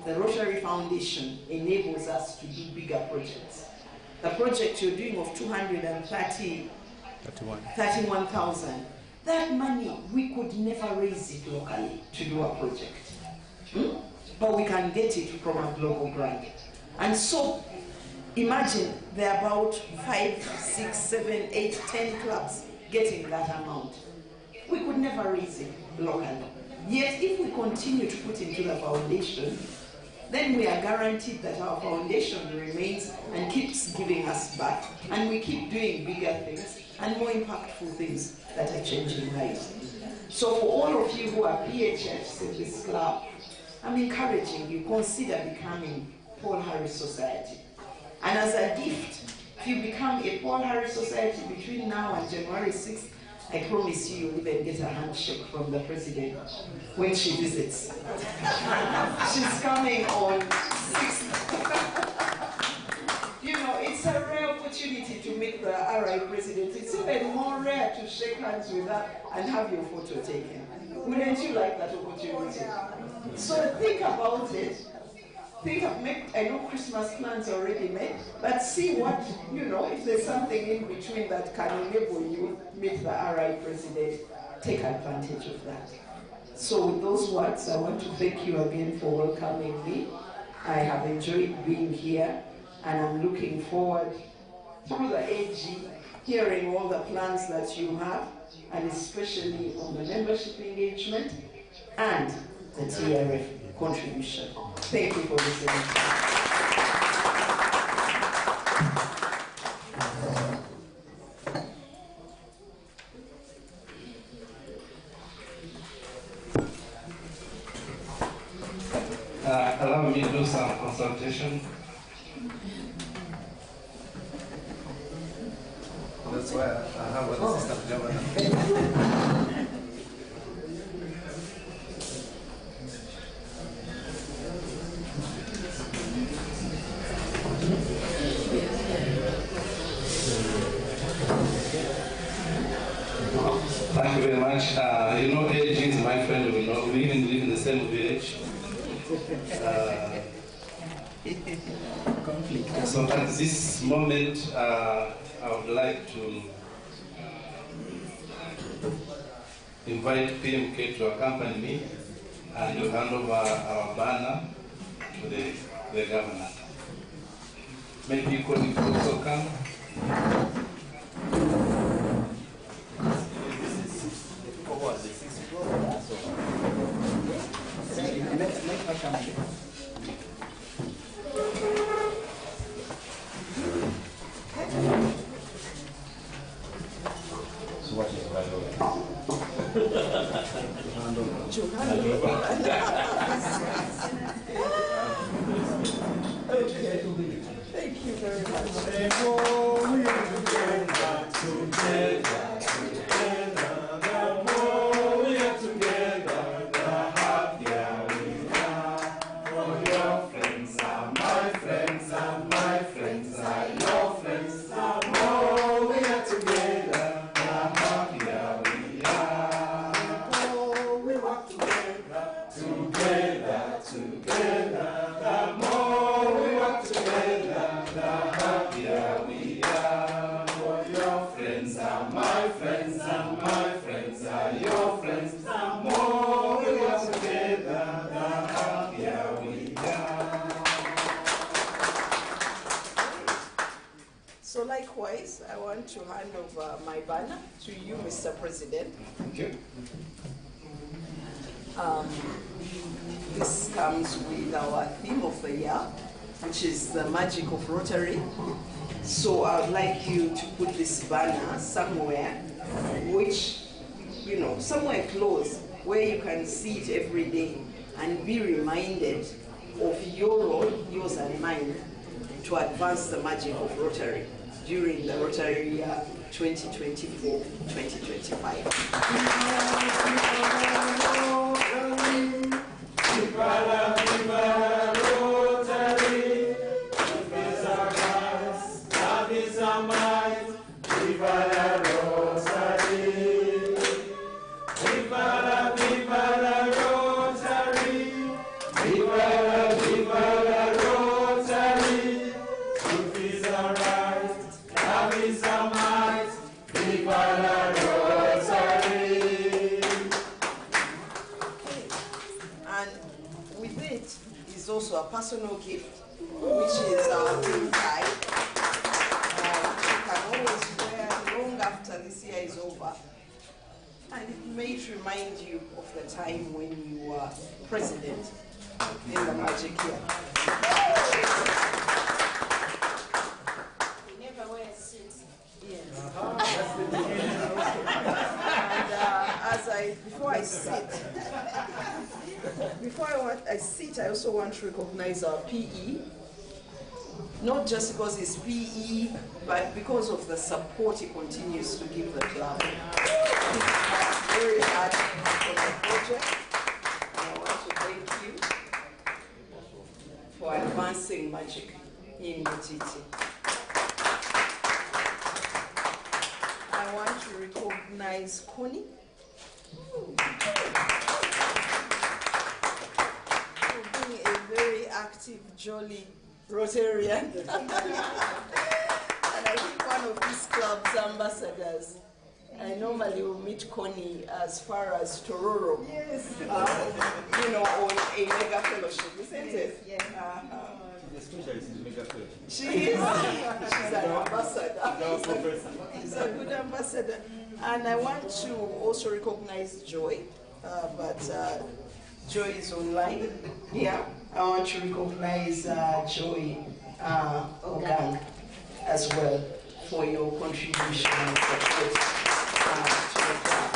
the Rotary Foundation enables us to do bigger projects. The project you're doing of 231,000, that money, we could never raise it locally to do a project. But we can get it from a global grant. And so, imagine there are about 5, 6, 7, 8, 10 clubs getting that amount. We could never raise it locally. Yet, if we continue to put into the foundation, then we are guaranteed that our foundation remains and keeps giving us back, and we keep doing bigger things, and more impactful things that are changing lives. So for all of you who are PHFs in this club, I'm encouraging you, consider becoming Paul Harris Society. And as a gift, if you become a Paul Harris Society between now and January 6th, I promise you, you'll even get a handshake from the president when she visits. She's coming on 6th. You know, it's a rare opportunity to meet the RI president. It's even more rare to shake hands with her and have your photo taken. Wouldn't you like that opportunity? So think about it. I know Christmas plans are already made, but see what, if there's something in between that can enable you meet the RI president, take advantage of that. So with those words, I want to thank you again for welcoming me. I have enjoyed being here, and I'm looking forward through the AG, hearing all the plans that you have, and especially on the membership engagement and the TRF contribution. Thank you for listening. Allow me to do some consultation. That's why I have an assistant governor. Thank you very much. AG is my friend. We even live in the same village. So at this moment, I would like to invite PMK to accompany me and to hand over our banner to the governor. Maybe you could also come. So what is right over? Okay. Thank you very much. So likewise, I want to hand over my banner to you, Mr. President. Thank you. This comes with our theme of the year, which is the magic of Rotary. So I would like you to put this banner somewhere, which, somewhere close, where you can see it every day and be reminded of your role, yours and mine, to advance the magic of Rotary during the Rotary year 2024-2025. Also a personal gift, which is our pin tie. You can always wear long after this year is over, and it may remind you of the time when you were president in the magic year. We never wear suits. Yes. Before I sit, I also want to recognize our PE. Not just because it's PE, but because of the support he continues to give the club. Very hard for the project. And I want to thank you for advancing magic in Mutiti. I want to recognize Connie for being a very active, jolly Rotarian. And I think one of this club's ambassadors. I normally will meet Connie as far as Tororo. Yes. You know, on a mega fellowship, isn't it? Yes. She's a specialist in mega fellowship. She is. She's an ambassador. She's a good ambassador. And I want to also recognize Joy, but Joy is online. Yeah. I want to recognize Joy Ogang as well for your contribution and support to the club.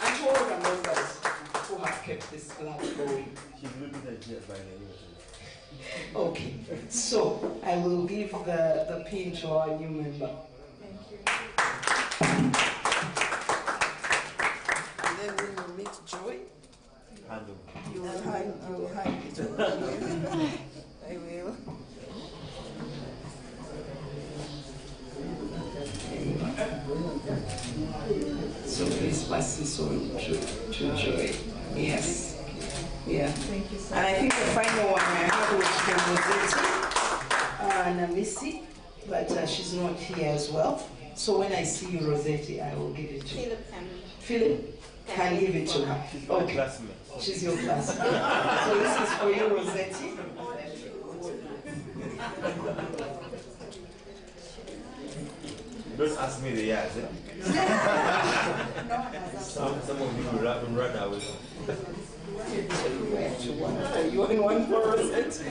And to all the members who have kept this club going. She's looking at you by the way. Okay, so I will give the pin to our new member. Thank you. And then when you meet Joy, you will hand it over. I will. So please pass this on to Joy. Yes. Yeah. Thank you so much. And I think the final one I have was for Rossetti, Namisi, but she's not here as well. So when I see you, Rossetti, I will give it to you. Philip can give it to her. She's my classmate. She's your classmate. So this is for you, Rossetti. Don't ask me the years, eh? Some of you will run away. You in one for Rossetti.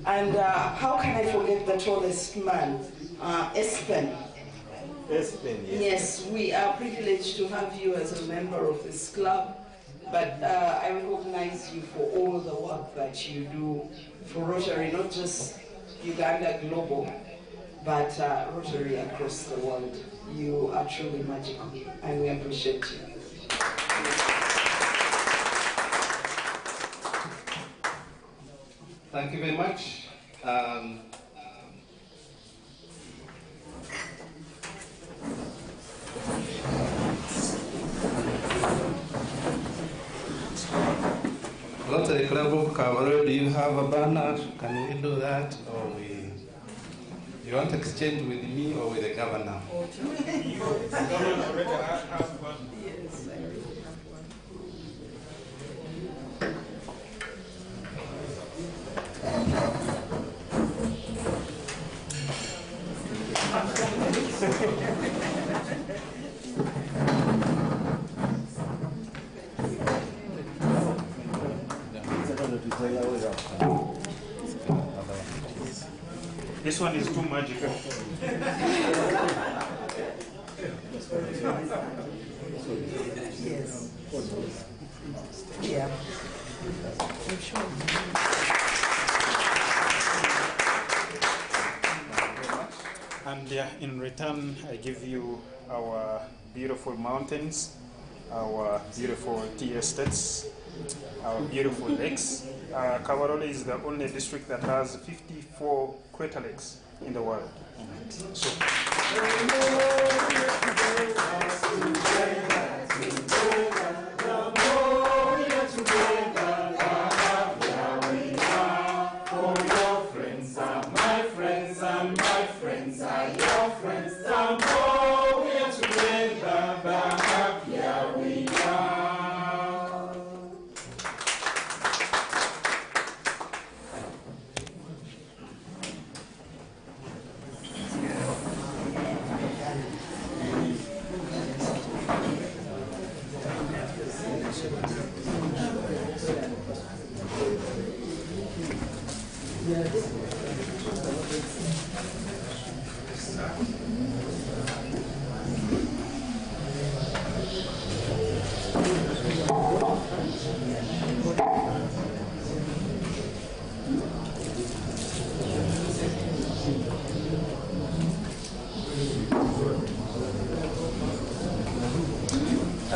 And how can I forget the tallest man? Espen. Espen, yes. Yes, we are privileged to have you as a member of this club, but I recognize you for all the work that you do for Rotary, not just Uganda Global, but Rotary across the world. You are truly magical, and we appreciate you. Thank you very much. Rotary Club of Kabarole, do you have a banner? Can we do that? Or you want to exchange with me or with the governor? Yes, I really have one. This one is too magical. Yes. Yeah. I'm sure. And in return, I give you our beautiful mountains, our beautiful tea estates, our beautiful lakes. Kabarole is the only district that has 54 crater lakes in the world. So,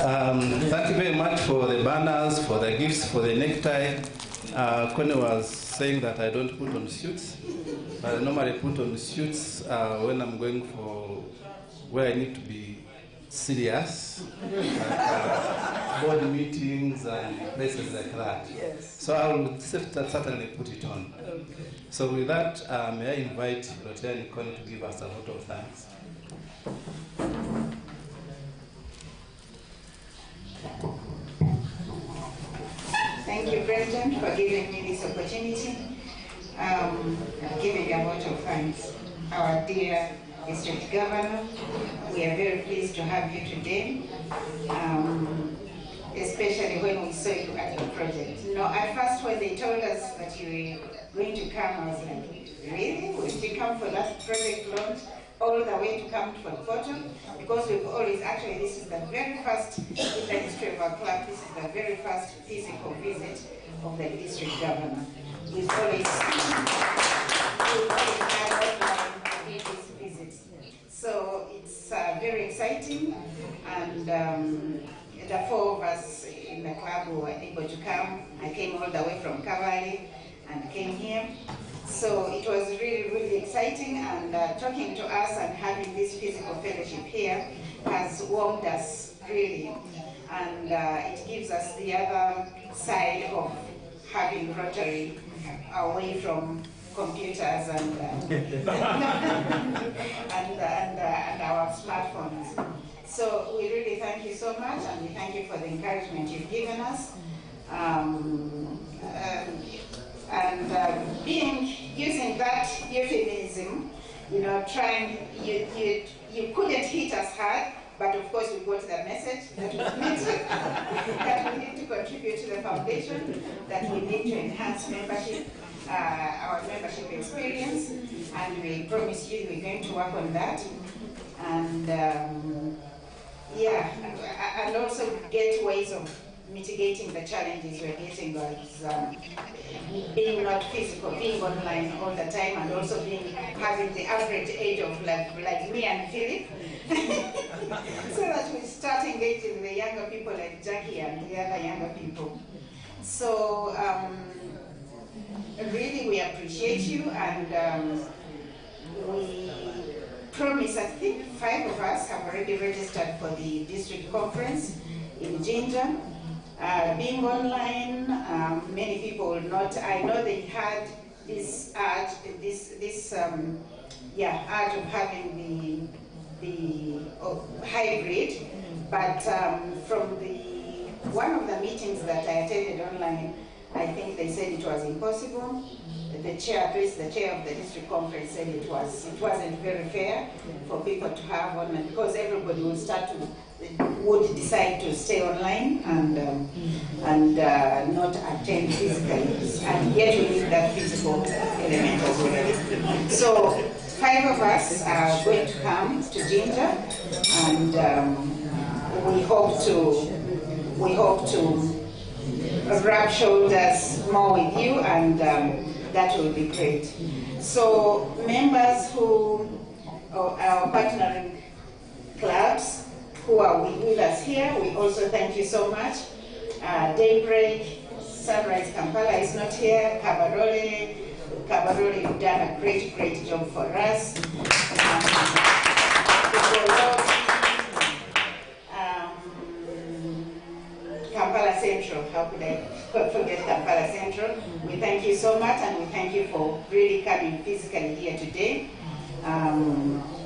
Thank you very much for the banners, for the gifts, for the necktie. Connie was saying that I don't put on suits, but I normally put on suits when I'm going for where I need to be serious, like board meetings and places like that. Yes. So I will certainly put it on. So with that, may I invite Rotary and Connie to give us a vote of thanks. Thank you, President, for giving me this opportunity, giving a vote of thanks. Our dear District Governor, we are very pleased to have you today, especially when we saw you at your project. You know, at first when they told us that you were going to come, I was like, really? Will you come for that project launch? All the way to come for the photo, because we've always, actually this is the very first, in the history of our club, this is the very first physical visit of the district governor. We've always had these visits. So it's very exciting, and the four of us in the club who were able to come. I came all the way from Kabarole and came here. So it was really, really exciting, and talking to us and having this physical fellowship here has warmed us really, and it gives us the other side of having Rotary away from computers and and our smartphones. So we really thank you so much, and we thank you for the encouragement you've given us. Using that euphemism, you know, you couldn't hit us hard, but of course we got the message that we need to contribute to the foundation, that we need to enhance membership, our membership experience, and we promise you we're going to work on that, and and also get ways of mitigating the challenges we're getting as being not physical, being online all the time, and also having the average age of like me and Philip, so that we start engaging the younger people like Jackie and the other younger people. So really we appreciate you, and we promise, I think 5 of us have already registered for the district conference in Ginger. Being online, many people will not. I know they had this urge, urge of having the hybrid, but from one of the meetings that I attended online, I think they said it was impossible. The chair of the district conference said it wasn't very fair for people to have online, because everybody would decide to stay online and not attend physically, and yet we need that physical element as well. So 5 of us are going to come to Ginger, and we hope to rub shoulders more with you, and that will be great. So members who are partnering clubs who are with us here, we also thank you so much. Daybreak, Sunrise Kampala is not here. Kabarole, you've done a great, great job for us. Kampala Central, how could I forget Kampala Central? We thank you so much, and we thank you for really coming physically here today.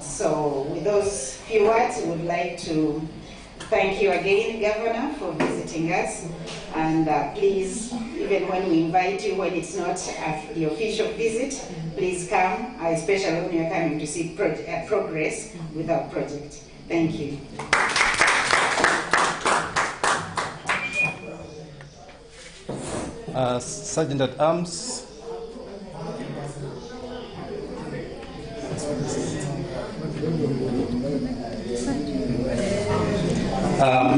So with those few words, we would like to thank you again, Governor, for visiting us. And please, even when we invite you, when it's not the official visit, please come, especially when you're coming to see progress with our project. Thank you. Sergeant at Arms.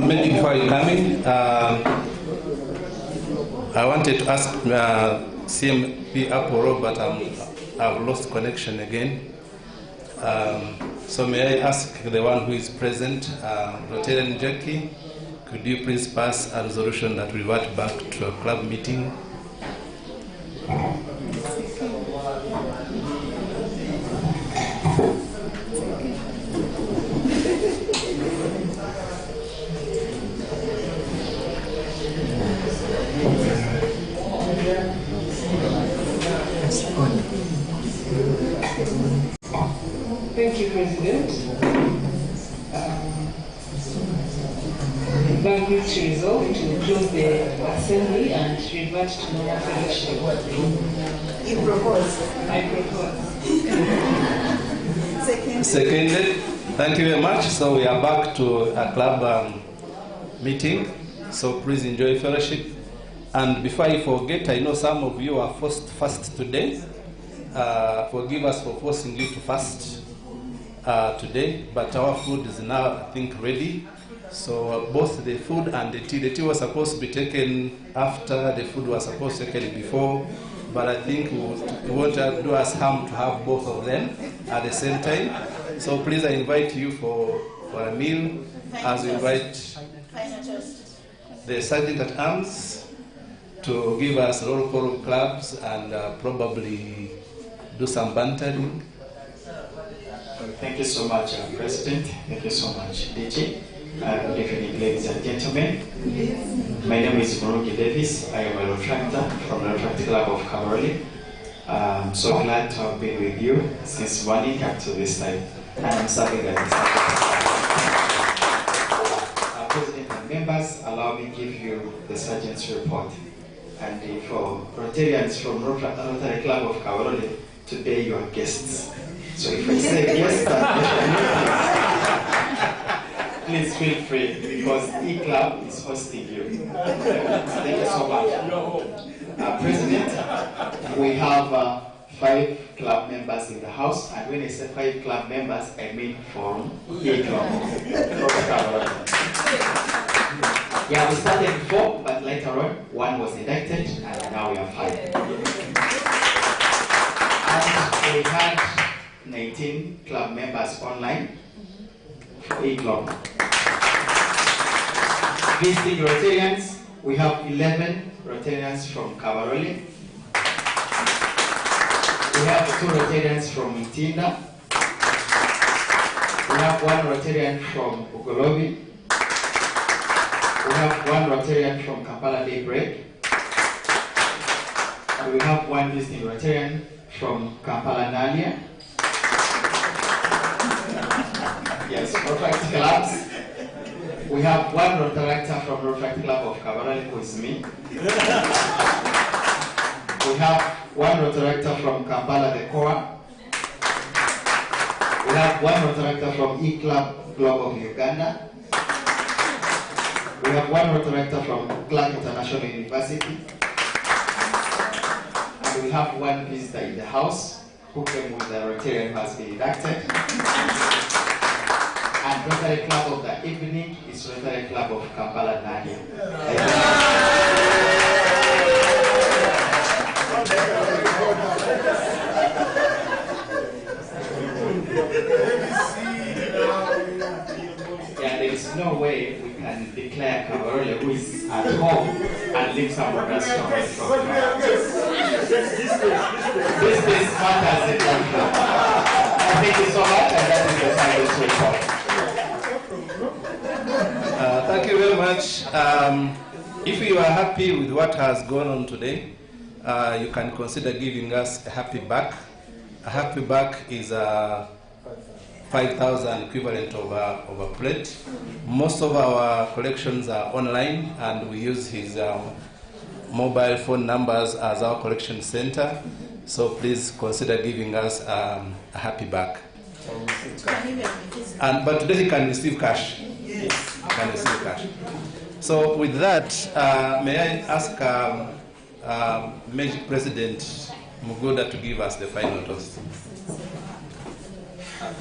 Maybe before you come in, I wanted to ask CMP Apollo, but I've lost connection again. So may I ask the one who is present, Rotary Jackie, could you please pass a resolution that revert back to a club meeting? Thank you, President. Bank groups resolve to close the assembly and revert to normal fellowship. You propose. I propose. Seconded. Thank you very much. So we are back to a club meeting. So please enjoy fellowship. And before I forget, I know some of you are forced to fast today. Forgive us for forcing you to fast today, but our food is now, I think, ready. So both the food and the tea was supposed to be taken after, the food was supposed to be taken before, but I think it won't do us harm to have both of them at the same time. So please, I invite you for a meal, as we invite the Sergeant at Arms to give us roll call clubs and probably do some bantering. Thank you so much, President. Thank you so much, DG. Good evening, ladies and gentlemen. My name is Murugi Davis. I am a Rotractor from the Rotary Club of Kabarole. I'm so glad to have been with you since morning up to this time. I am serving as the President and members, allow me to give you the Sergeant's report. And for Rotarians from Rotary Club of Kabarole, today you are guests. So if I say guests, please feel free, because E-Club is hosting you. Thank you so much. President, we have 5 club members in the house, and when I say 5 club members, I mean from E-Club. Yeah, we started 4, but later on, 1 was inducted, and now we have 5. And we had 19 club members online for E-Club. Visiting Rotarians, we have 11 Rotarians from Kabarole. We have 2 Rotarians from Itinda. We have 1 Rotarian from Ugolobi. We have 1 Rotarian from Kampala Daybreak. And we have 1 visiting Rotarian from Kampala Nalia. Yes, Rotary clubs. We have 1 Rotaractor from Rotary Club of Kabarole, who is me. We have 1 Rotaractor from Kampala, the Koa. We have 1 Rotaractor from E-Club Club of Uganda. We have 1 Rotaractor from Clark International University. And we have 1 visitor in the house who came with the Rotarian who has been inducted. And Rotary Club of the evening is Rotary Club of Kampala Nadia. Yeah, there is no way we can declare Kabarole, who is at home, and leave someone else from This is fantastic. Thank you so much, and that is the Sergeant's report. Thank you very much. If you are happy with what has gone on today, you can consider giving us a happy back. A happy back is a 5,000 equivalent of a plate. Most of our collections are online, and we use his mobile phone numbers as our collection center. So please consider giving us a happy back. But today he can receive cash. Yes. He can receive cash. So with that, may I ask Magic President Mugoda to give us the final toast.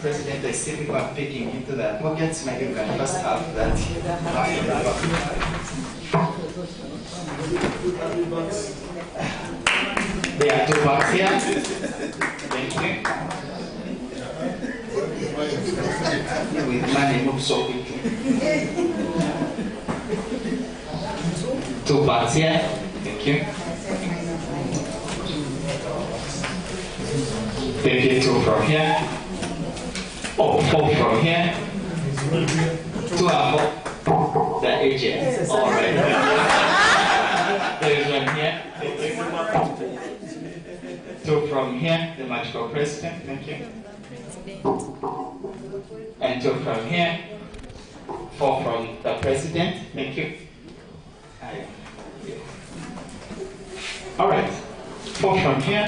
President, I see people are picking into their pockets. Maybe we can first have that. There are 2 bags here. Thank you. With money moves so quickly. Two parts here. Thank you. Thank you. Two from here. Oh, four from here. Two are more. The agent. All right. There is one here. Two from here. The magical president. Thank you. And two from here. Four from the president. Thank you. All right. Four from here.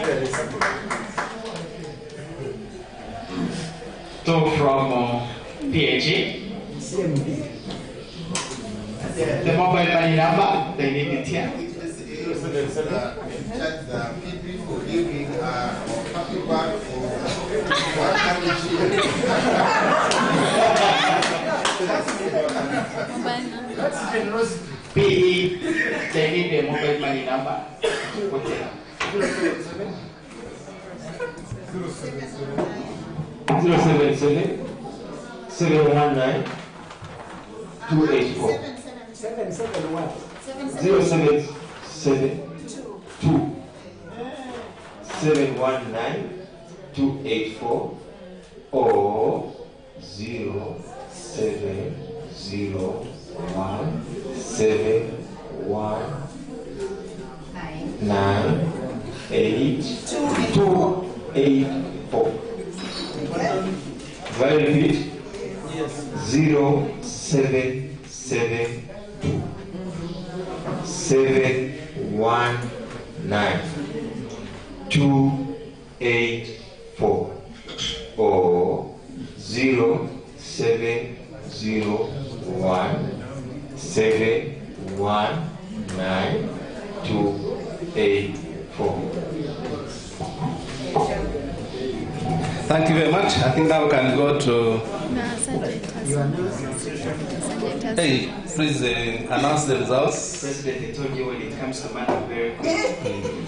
Two from PAG. The mobile money number, they need it here. PE, they need the mobile money number. Okay. 077 719 284. 771. 0772 719 284 or 0701 719 8284. Very repeat. 0772 719 284 or 0701 719 284. Thank you very much. I think now we can go to... Hey, please announce the results. President, I told you when it comes to money, very good.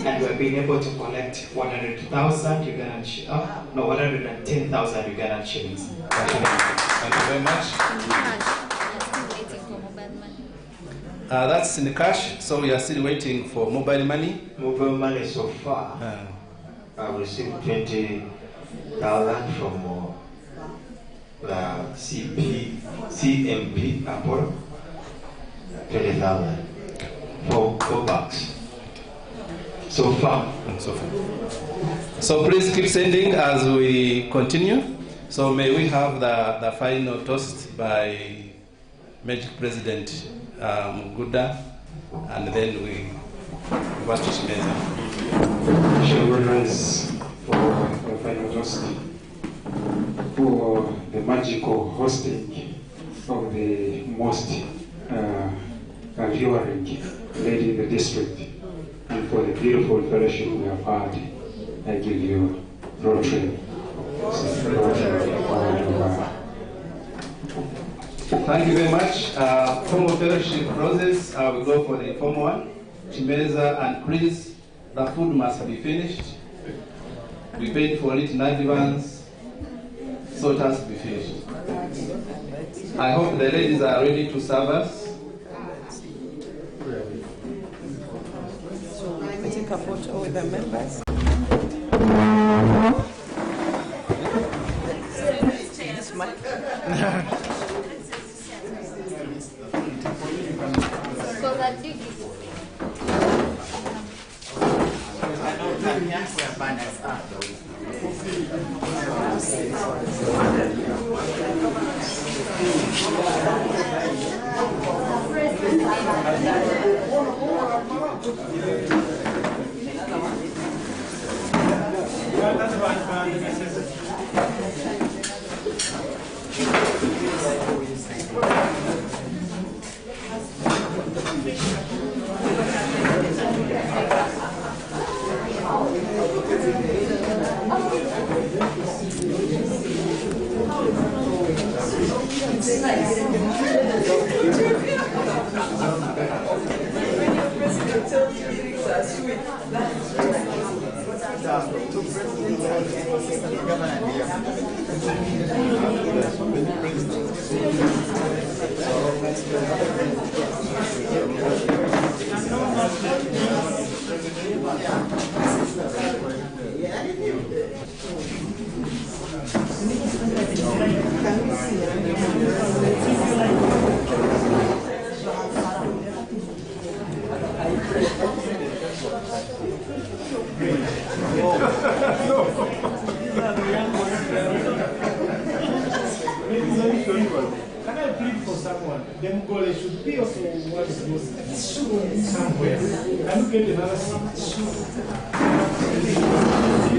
And we've been able to collect 100,000 Ugandan shillings. No, 110,000 Ugandan shillings. Thank you very much. That's in the cash, so we are still waiting for mobile money. Mobile money so far. I've received 20,000 from the CMP Apple. 20,000 for 4 bucks. So far. So please keep sending as we continue. So may we have the final toast by Magic President Guda, and then we go to Shimeza. Shall we rise for the final toast for the magical hosting of the most alluring lady in the district, and for the beautiful fellowship we have had. I give you Rotary. Thank you very much. Formal fellowship process, we go for the formal one. Chimeza, and please, the food must be finished. We paid for it in advance, so it has to be finished. I hope the ladies are ready to serve us. So we take a photo with the members. Can I plead for someone? The Mugole should be also what is most somewhere. Can you get another seat?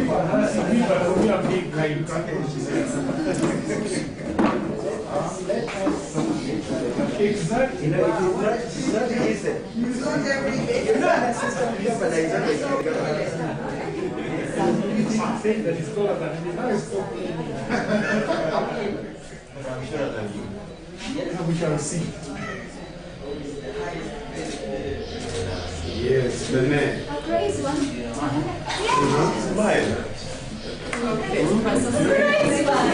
Another seat, but we are big guy. You can't exactly. It's not easy. It's not every day. You know, that's just something but I don't think that it's taller than me. Now it's talking. I'm sure that you. We shall see. Yes, the man. A crazy one. Smile. Okay. Crazy one.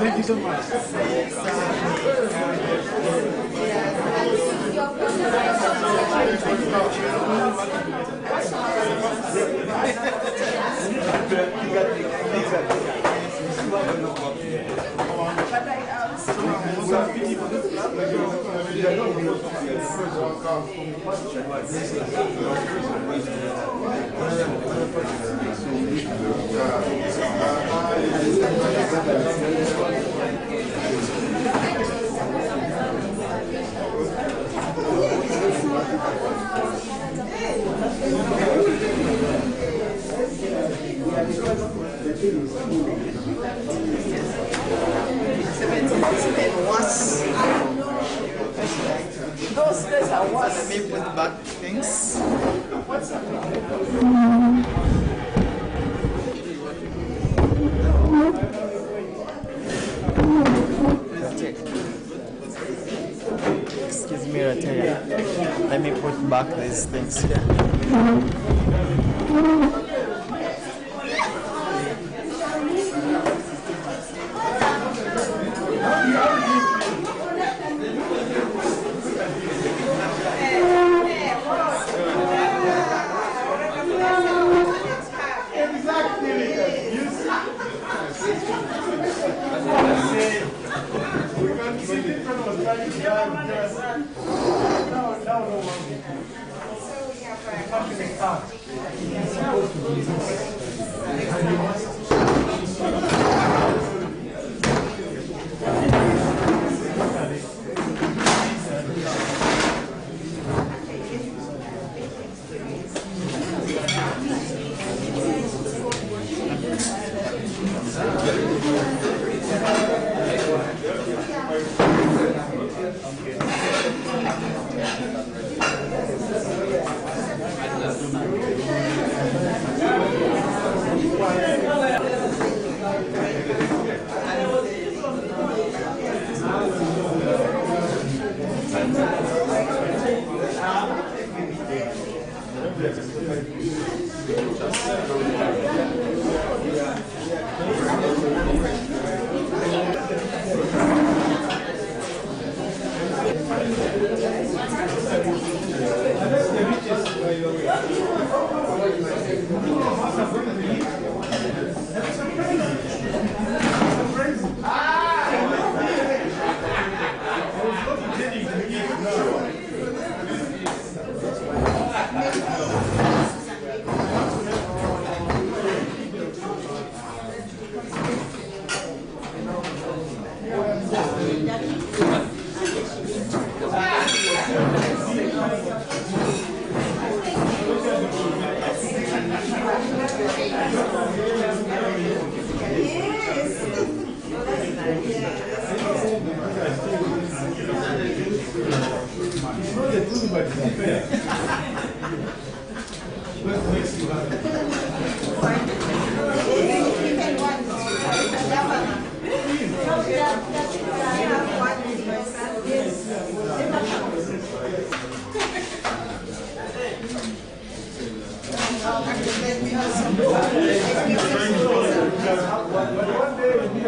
Thank you so much. Those days are worse. Let me put back things. What's up? Excuse me, Rotary. Let me put back these things here.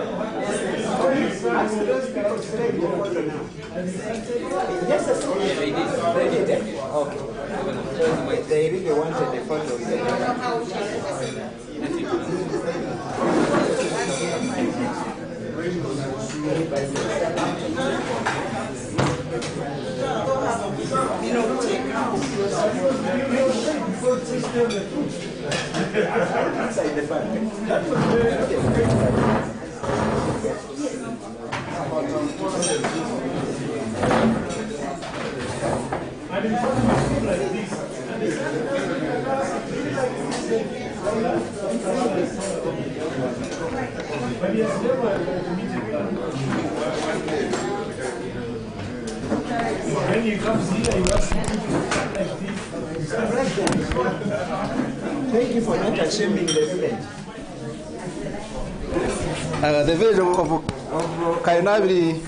Ask those people to take the photo now. Yes, yes. They did. Okay. They really wanted the photo with the inside the bag. When you come here, you ask me like this. Thank you for not assuming the village. The village of Kainabri.